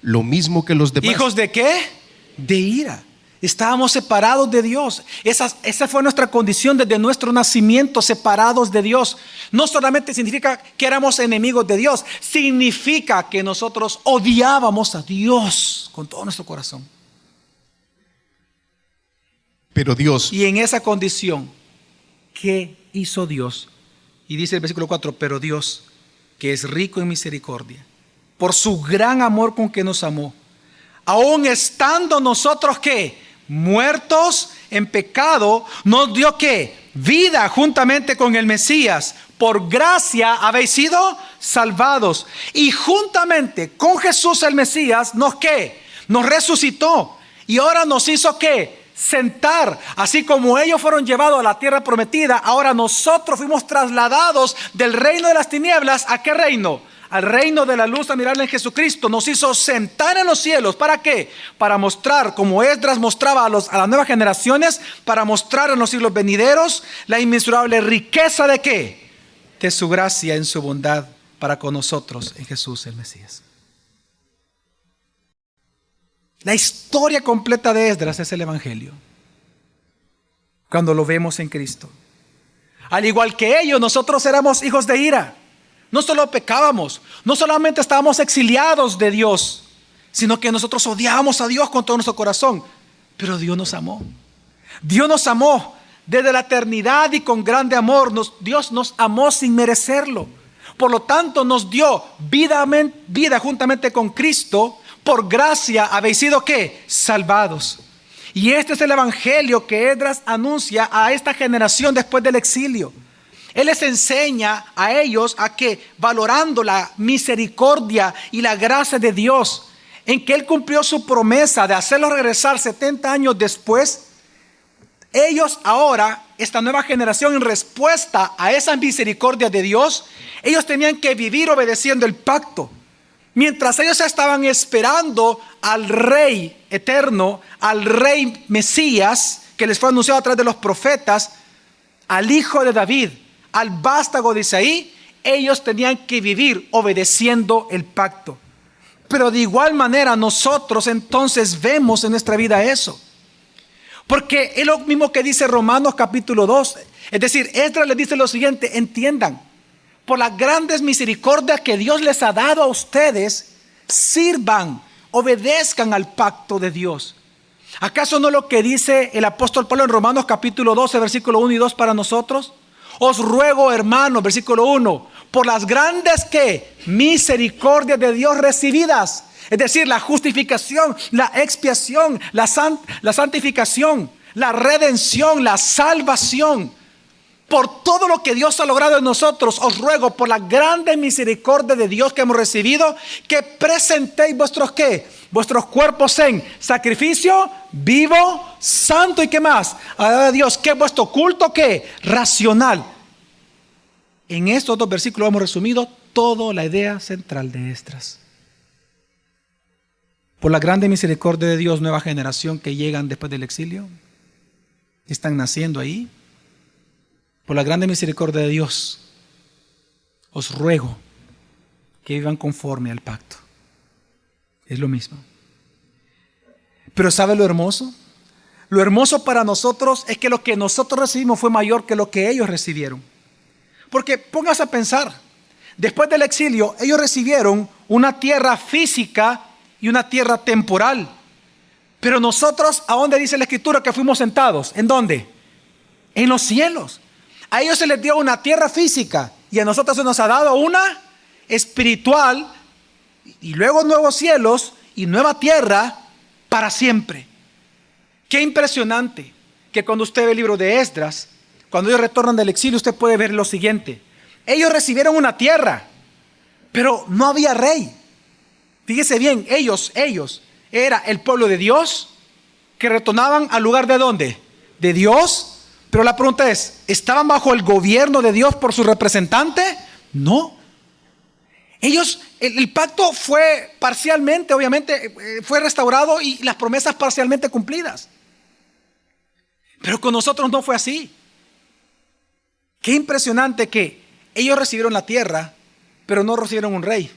lo mismo que los demás. ¿Hijos de qué? De ira. Estábamos separados de Dios. Esa fue nuestra condición desde nuestro nacimiento, separados de Dios. No solamente significa que éramos enemigos de Dios, significa que nosotros odiábamos a Dios con todo nuestro corazón. Pero Dios, Y en esa condición, ¿qué hizo Dios? Y dice el versículo 4, pero Dios, que es rico en misericordia, por su gran amor con que nos amó, aun estando nosotros ¿qué? Muertos en pecado, nos dio ¿qué? Vida juntamente con el Mesías. Por gracia habéis sido salvados. Y juntamente con Jesús el Mesías, ¿nos qué? Nos resucitó. Y ahora nos hizo ¿qué? Sentar. Así como ellos fueron llevados a la tierra prometida, ahora nosotros fuimos trasladados del reino de las tinieblas. ¿A qué reino? Al reino de la luz admirable en Jesucristo. Nos hizo sentar en los cielos. ¿Para qué? Para mostrar, como Esdras mostraba a las nuevas generaciones, para mostrar en los siglos venideros la inmensurable riqueza de ¿qué? De su gracia en su bondad para con nosotros en Jesús el Mesías. La historia completa de Esdras es el Evangelio. Cuando lo vemos en Cristo. Al igual que ellos, nosotros éramos hijos de ira. No solo pecábamos, no solamente estábamos exiliados de Dios, sino que nosotros odiábamos a Dios con todo nuestro corazón. Pero Dios nos amó. Dios nos amó desde la eternidad y con grande amor. Dios nos amó sin merecerlo. Por lo tanto, nos dio vida juntamente con Cristo. Por gracia habéis sido ¿qué? Salvados. Y este es el evangelio que Esdras anuncia a esta generación después del exilio. Él les enseña a ellos a que, valorando la misericordia y la gracia de Dios, en que Él cumplió su promesa de hacerlos regresar 70 años después, ellos ahora, esta nueva generación, en respuesta a esa misericordia de Dios, ellos tenían que vivir obedeciendo el pacto. Mientras ellos estaban esperando al Rey eterno, al Rey Mesías, que les fue anunciado a través de los profetas, al Hijo de David, al vástago de Isaí, ellos tenían que vivir obedeciendo el pacto. Pero de igual manera nosotros entonces vemos en nuestra vida eso. Porque es lo mismo que dice Romanos capítulo 2. Es decir, Esdras les dice lo siguiente: entiendan, por las grandes misericordias que Dios les ha dado a ustedes, sirvan, obedezcan al pacto de Dios. ¿Acaso no lo que dice el apóstol Pablo en Romanos capítulo 12, versículo 1 y 2 para nosotros? Os ruego, hermanos, versículo 1, por las grandes ¿qué? Misericordias de Dios recibidas. Es decir, la justificación, la expiación, la santificación, la redención, la salvación. Por todo lo que Dios ha logrado en nosotros, os ruego por la grande misericordia de Dios que hemos recibido, que presentéis vuestros ¿qué? Vuestros cuerpos en sacrificio vivo, santo y ¿qué más? A Dios, que es vuestro culto ¿qué? Racional. En estos dos versículos hemos resumido toda la idea central de Esdras. Por la grande misericordia de Dios, nueva generación que llegan después del exilio, están naciendo ahí. Por la grande misericordia de Dios, os ruego que vivan conforme al pacto. Es lo mismo. Pero ¿sabe lo hermoso? Lo hermoso para nosotros es que lo que nosotros recibimos fue mayor que lo que ellos recibieron. Porque póngase a pensar, después del exilio, ellos recibieron una tierra física y una tierra temporal. Pero nosotros, ¿a dónde dice la Escritura que fuimos sentados? ¿En dónde? En los cielos. A ellos se les dio una tierra física y a nosotros se nos ha dado una espiritual, y luego nuevos cielos y nueva tierra para siempre. Qué impresionante que cuando usted ve el libro de Esdras, cuando ellos retornan del exilio, usted puede ver lo siguiente: ellos recibieron una tierra, pero no había rey. Fíjese bien, ellos era el pueblo de Dios que retornaban al lugar de ¿dónde? De Dios. Pero la pregunta es, ¿estaban bajo el gobierno de Dios por su representante? No. Ellos, el pacto fue parcialmente, obviamente, fue restaurado y las promesas parcialmente cumplidas. Pero con nosotros no fue así. Qué impresionante que ellos recibieron la tierra, pero no recibieron un rey.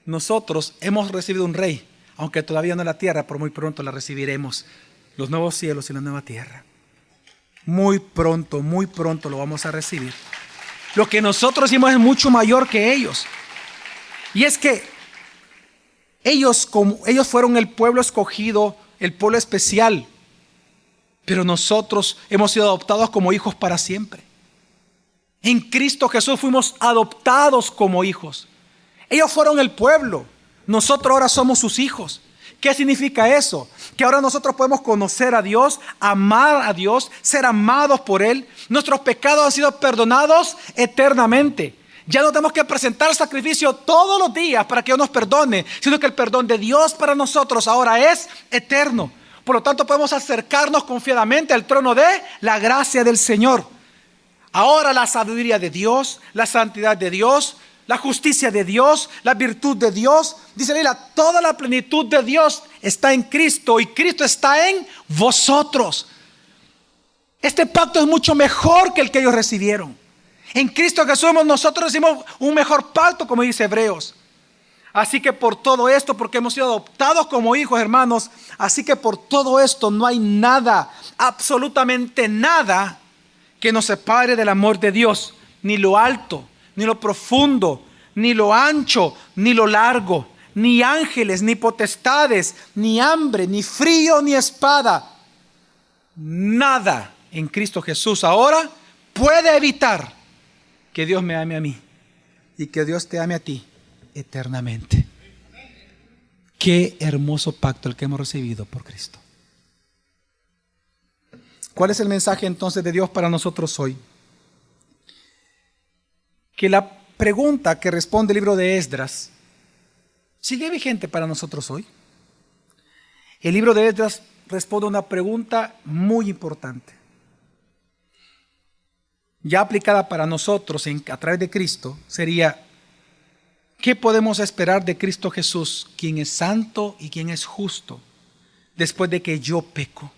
Nosotros hemos recibido un rey, aunque todavía no la tierra, por muy pronto la recibiremos. los nuevos cielos y la nueva tierra. Muy pronto lo vamos a recibir. Lo que nosotros hicimos es mucho mayor que ellos. Y es que ellos fueron el pueblo escogido, el pueblo especial. Pero nosotros hemos sido adoptados como hijos para siempre. En Cristo Jesús fuimos adoptados como hijos. Ellos fueron el pueblo. Nosotros ahora somos sus hijos. ¿Qué significa eso? Que ahora nosotros podemos conocer a Dios, amar a Dios, ser amados por Él. Nuestros pecados han sido perdonados eternamente. Ya no tenemos que presentar sacrificio todos los días para que Dios nos perdone, sino que el perdón de Dios para nosotros ahora es eterno. Por lo tanto, podemos acercarnos confiadamente al trono de la gracia del Señor. Ahora la sabiduría de Dios, la santidad de Dios, la justicia de Dios, la virtud de Dios, dice la Biblia, toda la plenitud de Dios está en Cristo y Cristo está en vosotros. Este pacto es mucho mejor que el que ellos recibieron. En Cristo Jesús nosotros recibimos un mejor pacto, como dice Hebreos. Así que por todo esto, porque hemos sido adoptados como hijos, hermanos, así que por todo esto no hay nada, absolutamente nada, que nos separe del amor de Dios, ni lo alto, ni lo profundo, ni lo ancho, ni lo largo, ni ángeles, ni potestades, ni hambre, ni frío, ni espada. Nada en Cristo Jesús ahora puede evitar que Dios me ame a mí y que Dios te ame a ti eternamente. Qué hermoso pacto el que hemos recibido por Cristo. ¿Cuál es el mensaje entonces de Dios para nosotros hoy? Que la pregunta que responde el libro de Esdras sigue vigente para nosotros hoy. El libro de Esdras responde a una pregunta muy importante, ya aplicada para nosotros a través de Cristo. Sería: ¿qué podemos esperar de Cristo Jesús, quien es santo y quien es justo, después de que yo peco?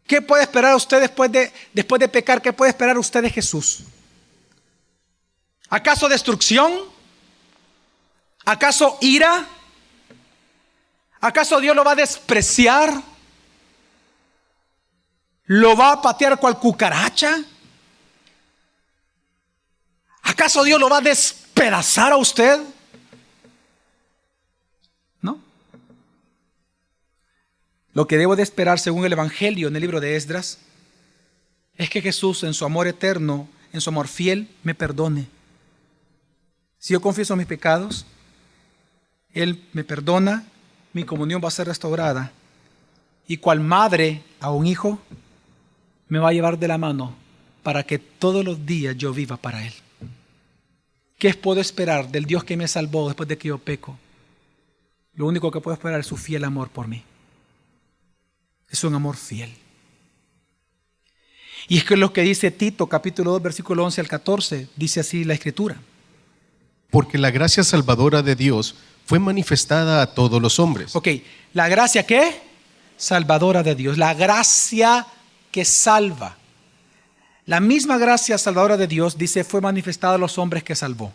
¿Qué puede esperar usted después de pecar? ¿Qué puede esperar usted de Jesús? ¿Acaso destrucción? ¿Acaso ira? ¿Acaso Dios lo va a despreciar? ¿Lo va a patear cual cucaracha? ¿Acaso Dios lo va a despedazar a usted? No. Lo que debo de esperar, según el Evangelio en el libro de Esdras, es que Jesús, en su amor eterno, en su amor fiel, me perdone. Si yo confieso mis pecados, Él me perdona, mi comunión va a ser restaurada, y cual madre a un hijo, me va a llevar de la mano para que todos los días yo viva para Él. ¿Qué puedo esperar del Dios que me salvó después de que yo peco? Lo único que puedo esperar es su fiel amor por mí. Es un amor fiel. Y es que lo que dice Tito, capítulo 2, versículo 11 al 14, dice así la Escritura. Porque la gracia salvadora de Dios fue manifestada a todos los hombres. Ok, ¿la gracia qué? Salvadora de Dios. La gracia que salva. La misma gracia salvadora de Dios, dice, fue manifestada a los hombres que salvó.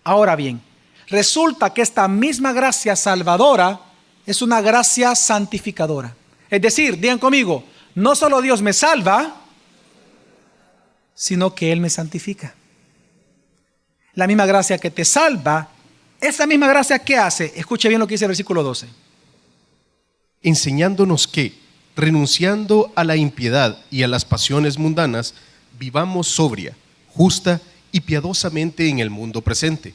Ahora bien, resulta que esta misma gracia salvadora es una gracia santificadora. Es decir, digan conmigo, no solo Dios me salva, sino que Él me santifica. La misma gracia que te salva, esa misma gracia que hace, escuche bien lo que dice el versículo 12. Enseñándonos que, renunciando a la impiedad y a las pasiones mundanas, vivamos sobria, justa y piadosamente en el mundo presente,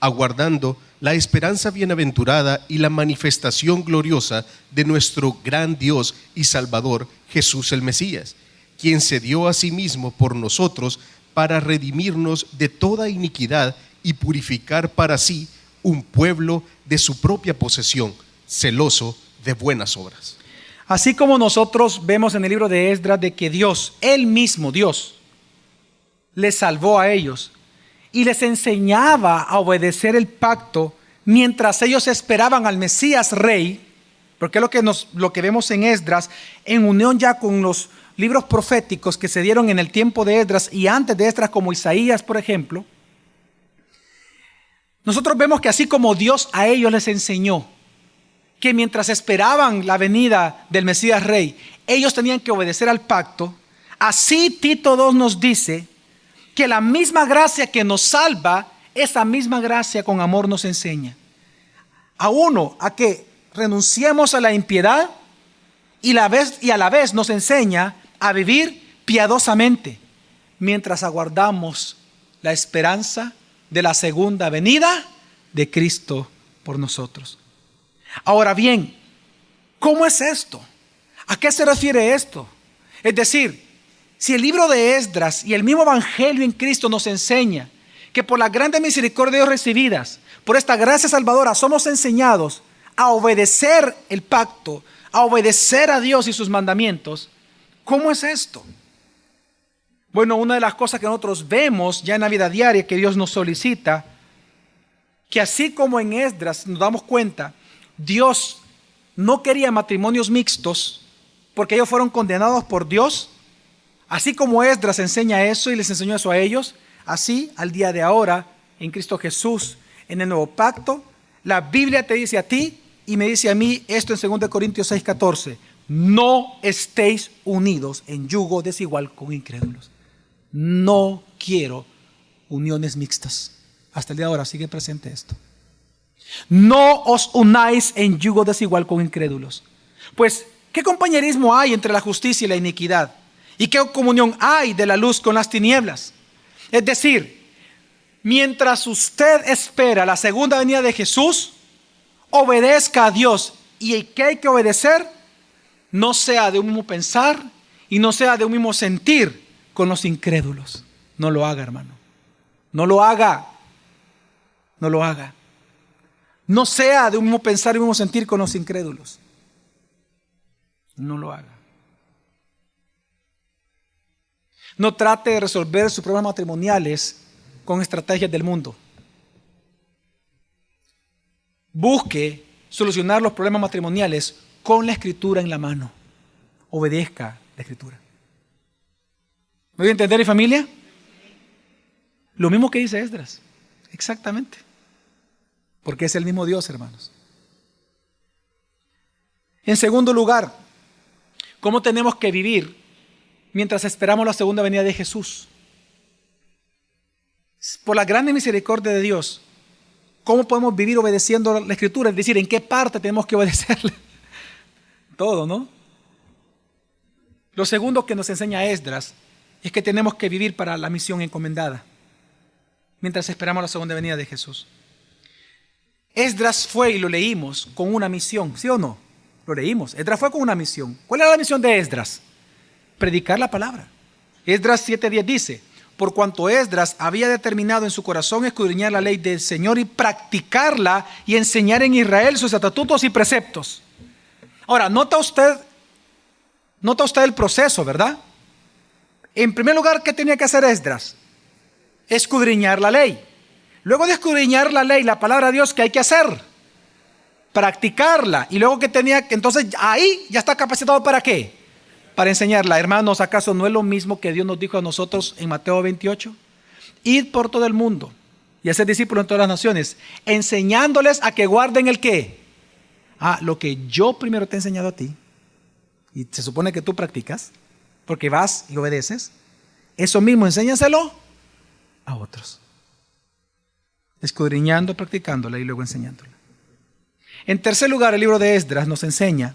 aguardando la esperanza bienaventurada y la manifestación gloriosa de nuestro gran Dios y Salvador, Jesús el Mesías, quien se dio a sí mismo por nosotros para redimirnos de toda iniquidad y purificar para sí un pueblo de su propia posesión, celoso de buenas obras. Así como nosotros vemos en el libro de Esdras de que Dios, Él mismo Dios, les salvó a ellos y les enseñaba a obedecer el pacto mientras ellos esperaban al Mesías Rey, porque es lo que vemos en Esdras, en unión ya con los libros proféticos que se dieron en el tiempo de Esdras y antes de Esdras, como Isaías, por ejemplo. Nosotros vemos que así como Dios a ellos les enseñó que mientras esperaban la venida del Mesías Rey, ellos tenían que obedecer al pacto. Así Tito 2 nos dice que la misma gracia que nos salva, esa misma gracia con amor nos enseña. A que renunciemos a la impiedad y a la vez nos enseña a vivir piadosamente mientras aguardamos la esperanza de la segunda venida de Cristo por nosotros. Ahora bien, ¿cómo es esto? ¿A qué se refiere esto? Es decir, si el libro de Esdras y el mismo Evangelio en Cristo nos enseña que por la grande misericordia de Dios recibidas, por esta gracia salvadora, somos enseñados a obedecer el pacto, a obedecer a Dios y sus mandamientos, ¿cómo es esto? Bueno, una de las cosas que nosotros vemos ya en la vida diaria que Dios nos solicita, que así como en Esdras nos damos cuenta, Dios no quería matrimonios mixtos porque ellos fueron condenados por Dios. Así como Esdras enseña eso y les enseñó eso a ellos, así al día de ahora en Cristo Jesús, en el nuevo pacto, la Biblia te dice a ti y me dice a mí esto en 2 Corintios 6:14: no estéis unidos en yugo desigual con incrédulos. No quiero uniones mixtas. Hasta el día de ahora sigue presente esto. No os unáis en yugo desigual con incrédulos. Pues, ¿qué compañerismo hay entre la justicia y la iniquidad? ¿Y qué comunión hay de la luz con las tinieblas? Es decir, mientras usted espera la segunda venida de Jesús, obedezca a Dios. ¿Y qué hay que obedecer? No sea de un mismo pensar y no sea de un mismo sentir con los incrédulos. No lo haga, hermano. No lo haga. No lo haga. No sea de un mismo pensar y un mismo sentir con los incrédulos. No lo haga. No trate de resolver sus problemas matrimoniales con estrategias del mundo. Busque solucionar los problemas matrimoniales con la Escritura en la mano. Obedezca la Escritura. ¿Me voy a entender, mi familia? Lo mismo que dice Esdras. Exactamente. Porque es el mismo Dios, hermanos. En segundo lugar, ¿cómo tenemos que vivir mientras esperamos la segunda venida de Jesús? Por la grande misericordia de Dios, ¿cómo podemos vivir obedeciendo la Escritura? Es decir, ¿en qué parte tenemos que obedecerle? Todo, ¿no? Lo segundo que nos enseña Esdras es que tenemos que vivir para la misión encomendada mientras esperamos la segunda venida de Jesús. Esdras fue, y lo leímos, con una misión, ¿sí o no? Lo leímos. Esdras fue con una misión. ¿Cuál era la misión de Esdras? Predicar la palabra. Esdras 7:10 dice: por cuanto Esdras había determinado en su corazón escudriñar la ley del Señor y practicarla y enseñar en Israel sus estatutos y preceptos. Ahora, nota usted el proceso, ¿verdad? En primer lugar, ¿qué tenía que hacer Esdras? Escudriñar la ley. Luego de escudriñar la ley, la palabra de Dios, ¿qué hay que hacer? Practicarla. Y luego entonces ahí ya está capacitado ¿para qué? Para enseñarla. Hermanos, ¿acaso no es lo mismo que Dios nos dijo a nosotros en Mateo 28? Id por todo el mundo y hacer discípulos en todas las naciones, enseñándoles a que guarden ¿el qué? Lo que yo primero te he enseñado a ti. Y se supone que tú practicas, porque vas y obedeces. Eso mismo, enséñaselo a otros. Escudriñando, practicándola y luego enseñándola. En tercer lugar, el libro de Esdras nos enseña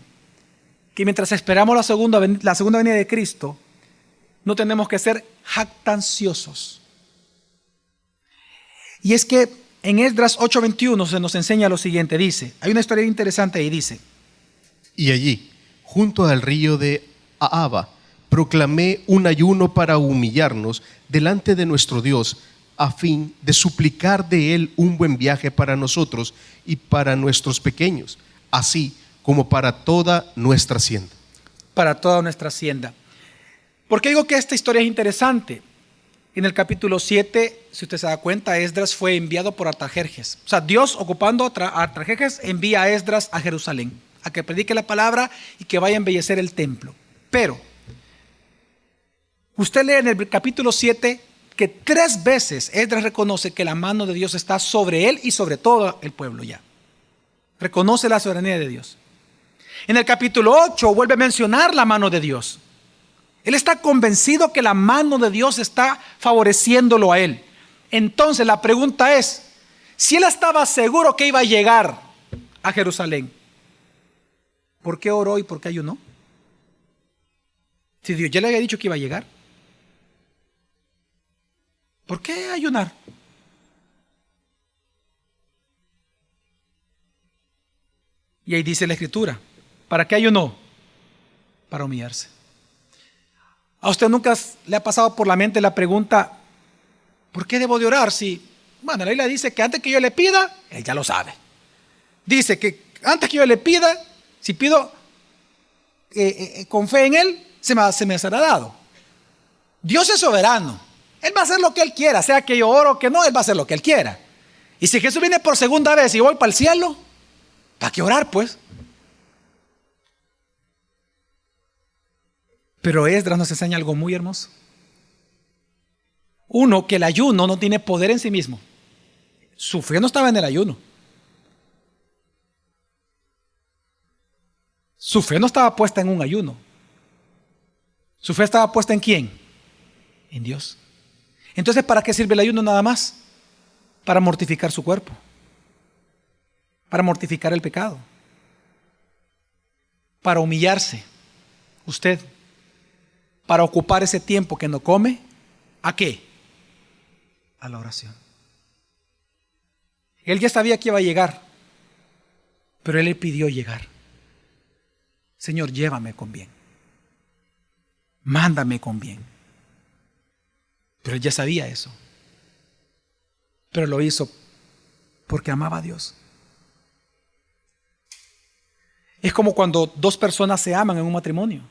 que mientras esperamos la segunda venida de Cristo, no tenemos que ser jactanciosos. Y es que en Esdras 8:21 se nos enseña lo siguiente, dice, hay una historia interesante ahí, dice: y allí, junto al río de Ahava, proclamé un ayuno para humillarnos delante de nuestro Dios, a fin de suplicar de Él un buen viaje para nosotros y para nuestros pequeños, así como para toda nuestra hacienda. Para toda nuestra hacienda. ¿Por qué digo que esta historia es interesante? En el capítulo 7, si usted se da cuenta, Esdras fue enviado por Artajerjes. O sea, Dios, ocupando a Artajerjes, envía a Esdras a Jerusalén, a que predique la palabra y que vaya a embellecer el templo. Pero, usted lee en el capítulo 7 que 3 veces Esdras reconoce que la mano de Dios está sobre él y sobre todo el pueblo ya. Reconoce la soberanía de Dios. En el capítulo 8 vuelve a mencionar la mano de Dios. Él está convencido que la mano de Dios está favoreciéndolo a él. Entonces la pregunta es, si él estaba seguro que iba a llegar a Jerusalén, ¿por qué oró y por qué ayunó? Si Dios ya le había dicho que iba a llegar, ¿por qué ayunar? Y ahí dice la Escritura, ¿para qué ayunó? Para humillarse. ¿A usted nunca le ha pasado por la mente la pregunta, ¿por qué debo de orar? Si, bueno, la Biblia dice que antes que yo le pida, Él ya lo sabe. Dice que antes que yo le pida, si pido con fe en Él, se me será dado. Dios es soberano. Él va a hacer lo que Él quiera, sea que yo oro o que no, Él va a hacer lo que Él quiera. Y si Jesús viene por segunda vez y voy para el cielo, ¿para qué orar pues? Pero Esdras nos enseña algo muy hermoso. Uno, que el ayuno no tiene poder en sí mismo. Su fe no estaba en el ayuno. Su fe no estaba puesta en un ayuno. Su fe estaba puesta en ¿quién? En Dios. Entonces, ¿para qué sirve el ayuno nada más? Para mortificar su cuerpo. Para mortificar el pecado. Para humillarse. Usted. Para ocupar ese tiempo que no come. ¿A qué? A la oración. Él ya sabía que iba a llegar. Pero él le pidió llegar. Señor, llévame con bien. Mándame con bien. Pero él ya sabía eso. Pero lo hizo porque amaba a Dios. Es como cuando dos personas se aman en un matrimonio.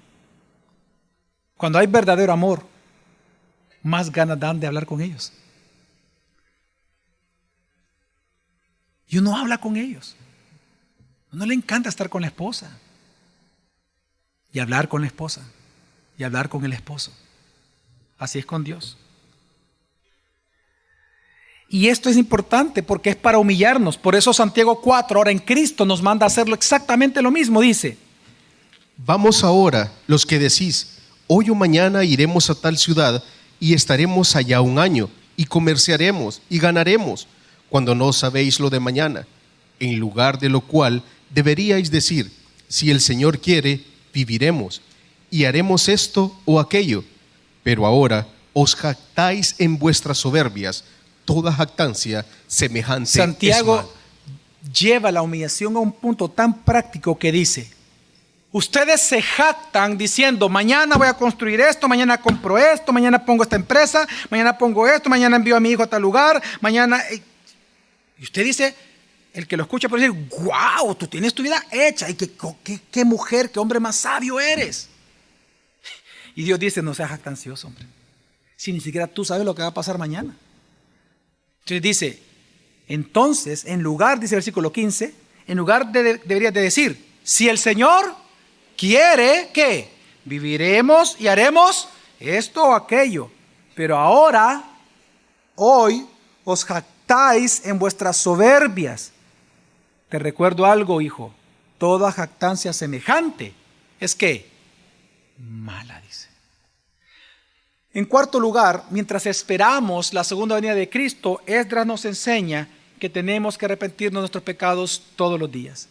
Cuando hay verdadero amor, más ganas dan de hablar con ellos. Y uno habla con ellos. A uno le encanta estar con la esposa. Y hablar con la esposa. Y hablar con el esposo. Así es con Dios. Y esto es importante porque es para humillarnos. Por eso Santiago 4, ahora en Cristo, nos manda a hacerlo exactamente lo mismo. Dice: Vamos ahora, los que decís, hoy o mañana iremos a tal ciudad y estaremos allá un año y comerciaremos y ganaremos, cuando no sabéis lo de mañana. En lugar de lo cual deberíais decir, si el Señor quiere, viviremos y haremos esto o aquello. Pero ahora os jactáis en vuestras soberbias. Toda jactancia semejante Santiago es mal. lleva la humillación a un punto tan práctico que dice: ustedes se jactan diciendo, mañana voy a construir esto, mañana compro esto, mañana pongo esta empresa, mañana pongo esto, mañana envío a mi hijo a tal lugar, mañana... Y usted dice, el que lo escucha puede decir, wow, tú tienes tu vida hecha, y qué mujer, qué hombre más sabio eres. Y Dios dice, no seas jactancioso, hombre, si ni siquiera tú sabes lo que va a pasar mañana. Entonces dice, entonces, en lugar, dice el versículo 15, en lugar deberías de decir, si el Señor quiere, ¿qué? Viviremos y haremos esto o aquello. Pero ahora, hoy, os jactáis en vuestras soberbias. Te recuerdo algo, hijo. Toda jactancia semejante es que mala, dice. En cuarto lugar, mientras esperamos la segunda venida de Cristo, Esdras nos enseña que tenemos que arrepentirnos de nuestros pecados todos los días.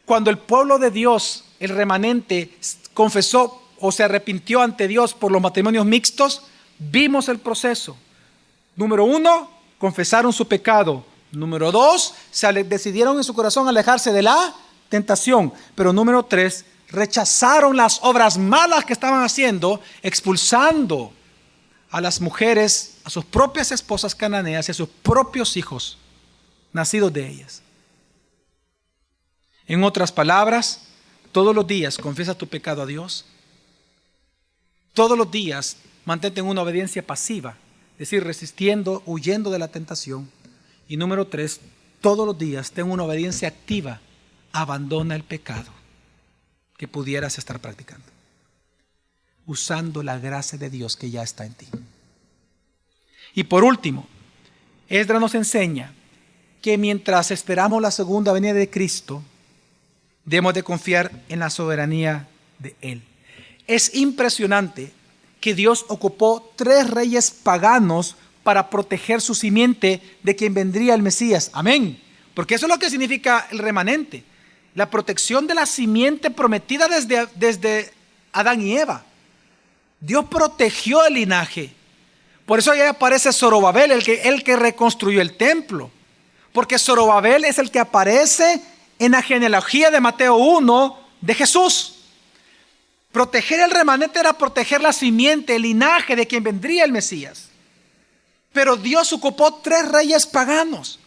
Cuando el pueblo de Dios, el remanente, confesó o se arrepintió ante Dios por los matrimonios mixtos, vimos el proceso. Número 1, confesaron su pecado. Número 2, decidieron en su corazón alejarse de la tentación. Pero número 3, rechazaron las obras malas que estaban haciendo, expulsando a las mujeres, a sus propias esposas cananeas y a sus propios hijos nacidos de ellas. En otras palabras, todos los días confiesa tu pecado a Dios. Todos los días mantente en una obediencia pasiva, es decir, resistiendo, huyendo de la tentación. Y número 3, todos los días ten una obediencia activa, abandona el pecado que pudieras estar practicando, usando la gracia de Dios que ya está en ti. Y por último, Esdras nos enseña que mientras esperamos la segunda venida de Cristo, Debemos de confiar en la soberanía de Él. Es impresionante que Dios ocupó 3 reyes paganos para proteger su simiente de quien vendría el Mesías. Amén. Porque eso es lo que significa el remanente. La protección de la simiente prometida desde Adán y Eva. Dios protegió el linaje. Por eso ahí aparece Zorobabel, el que reconstruyó el templo. Porque Zorobabel es el que aparece en la genealogía de Mateo 1 de Jesús. Proteger el remanente era proteger la simiente, el linaje de quien vendría el Mesías. Pero Dios ocupó 3 reyes paganos.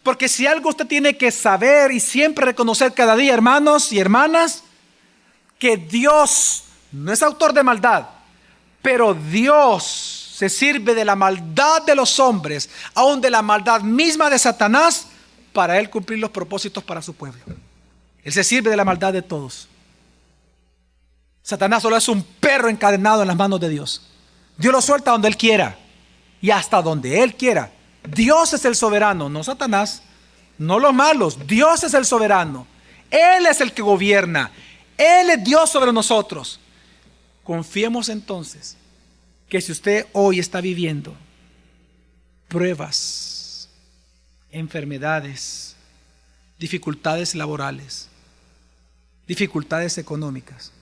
Porque si algo usted tiene que saber y siempre reconocer cada día, hermanos y hermanas, que Dios no es autor de maldad, pero Dios se sirve de la maldad de los hombres, aún de la maldad misma de Satanás, para Él cumplir los propósitos para su pueblo. Él se sirve de la maldad de todos. Satanás solo es un perro encadenado en las manos de Dios. Dios lo suelta donde Él quiera y hasta donde Él quiera. Dios es el soberano, no Satanás, no los malos. Dios es el soberano. Él es el que gobierna. Él es Dios sobre nosotros. Confiemos entonces que si usted hoy está viviendo pruebas, enfermedades, dificultades laborales, dificultades económicas,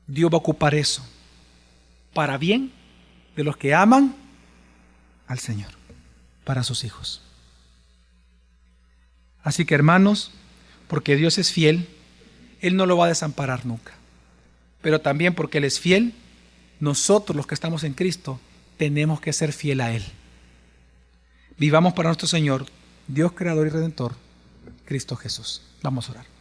Dios va a ocupar eso para bien de los que aman al Señor, para sus hijos. Así que, hermanos, porque Dios es fiel, Él no lo va a desamparar nunca. Pero también porque Él es fiel, nosotros los que estamos en Cristo tenemos que ser fiel a Él. Vivamos para nuestro Señor, Dios creador y redentor, Cristo Jesús. Vamos a orar.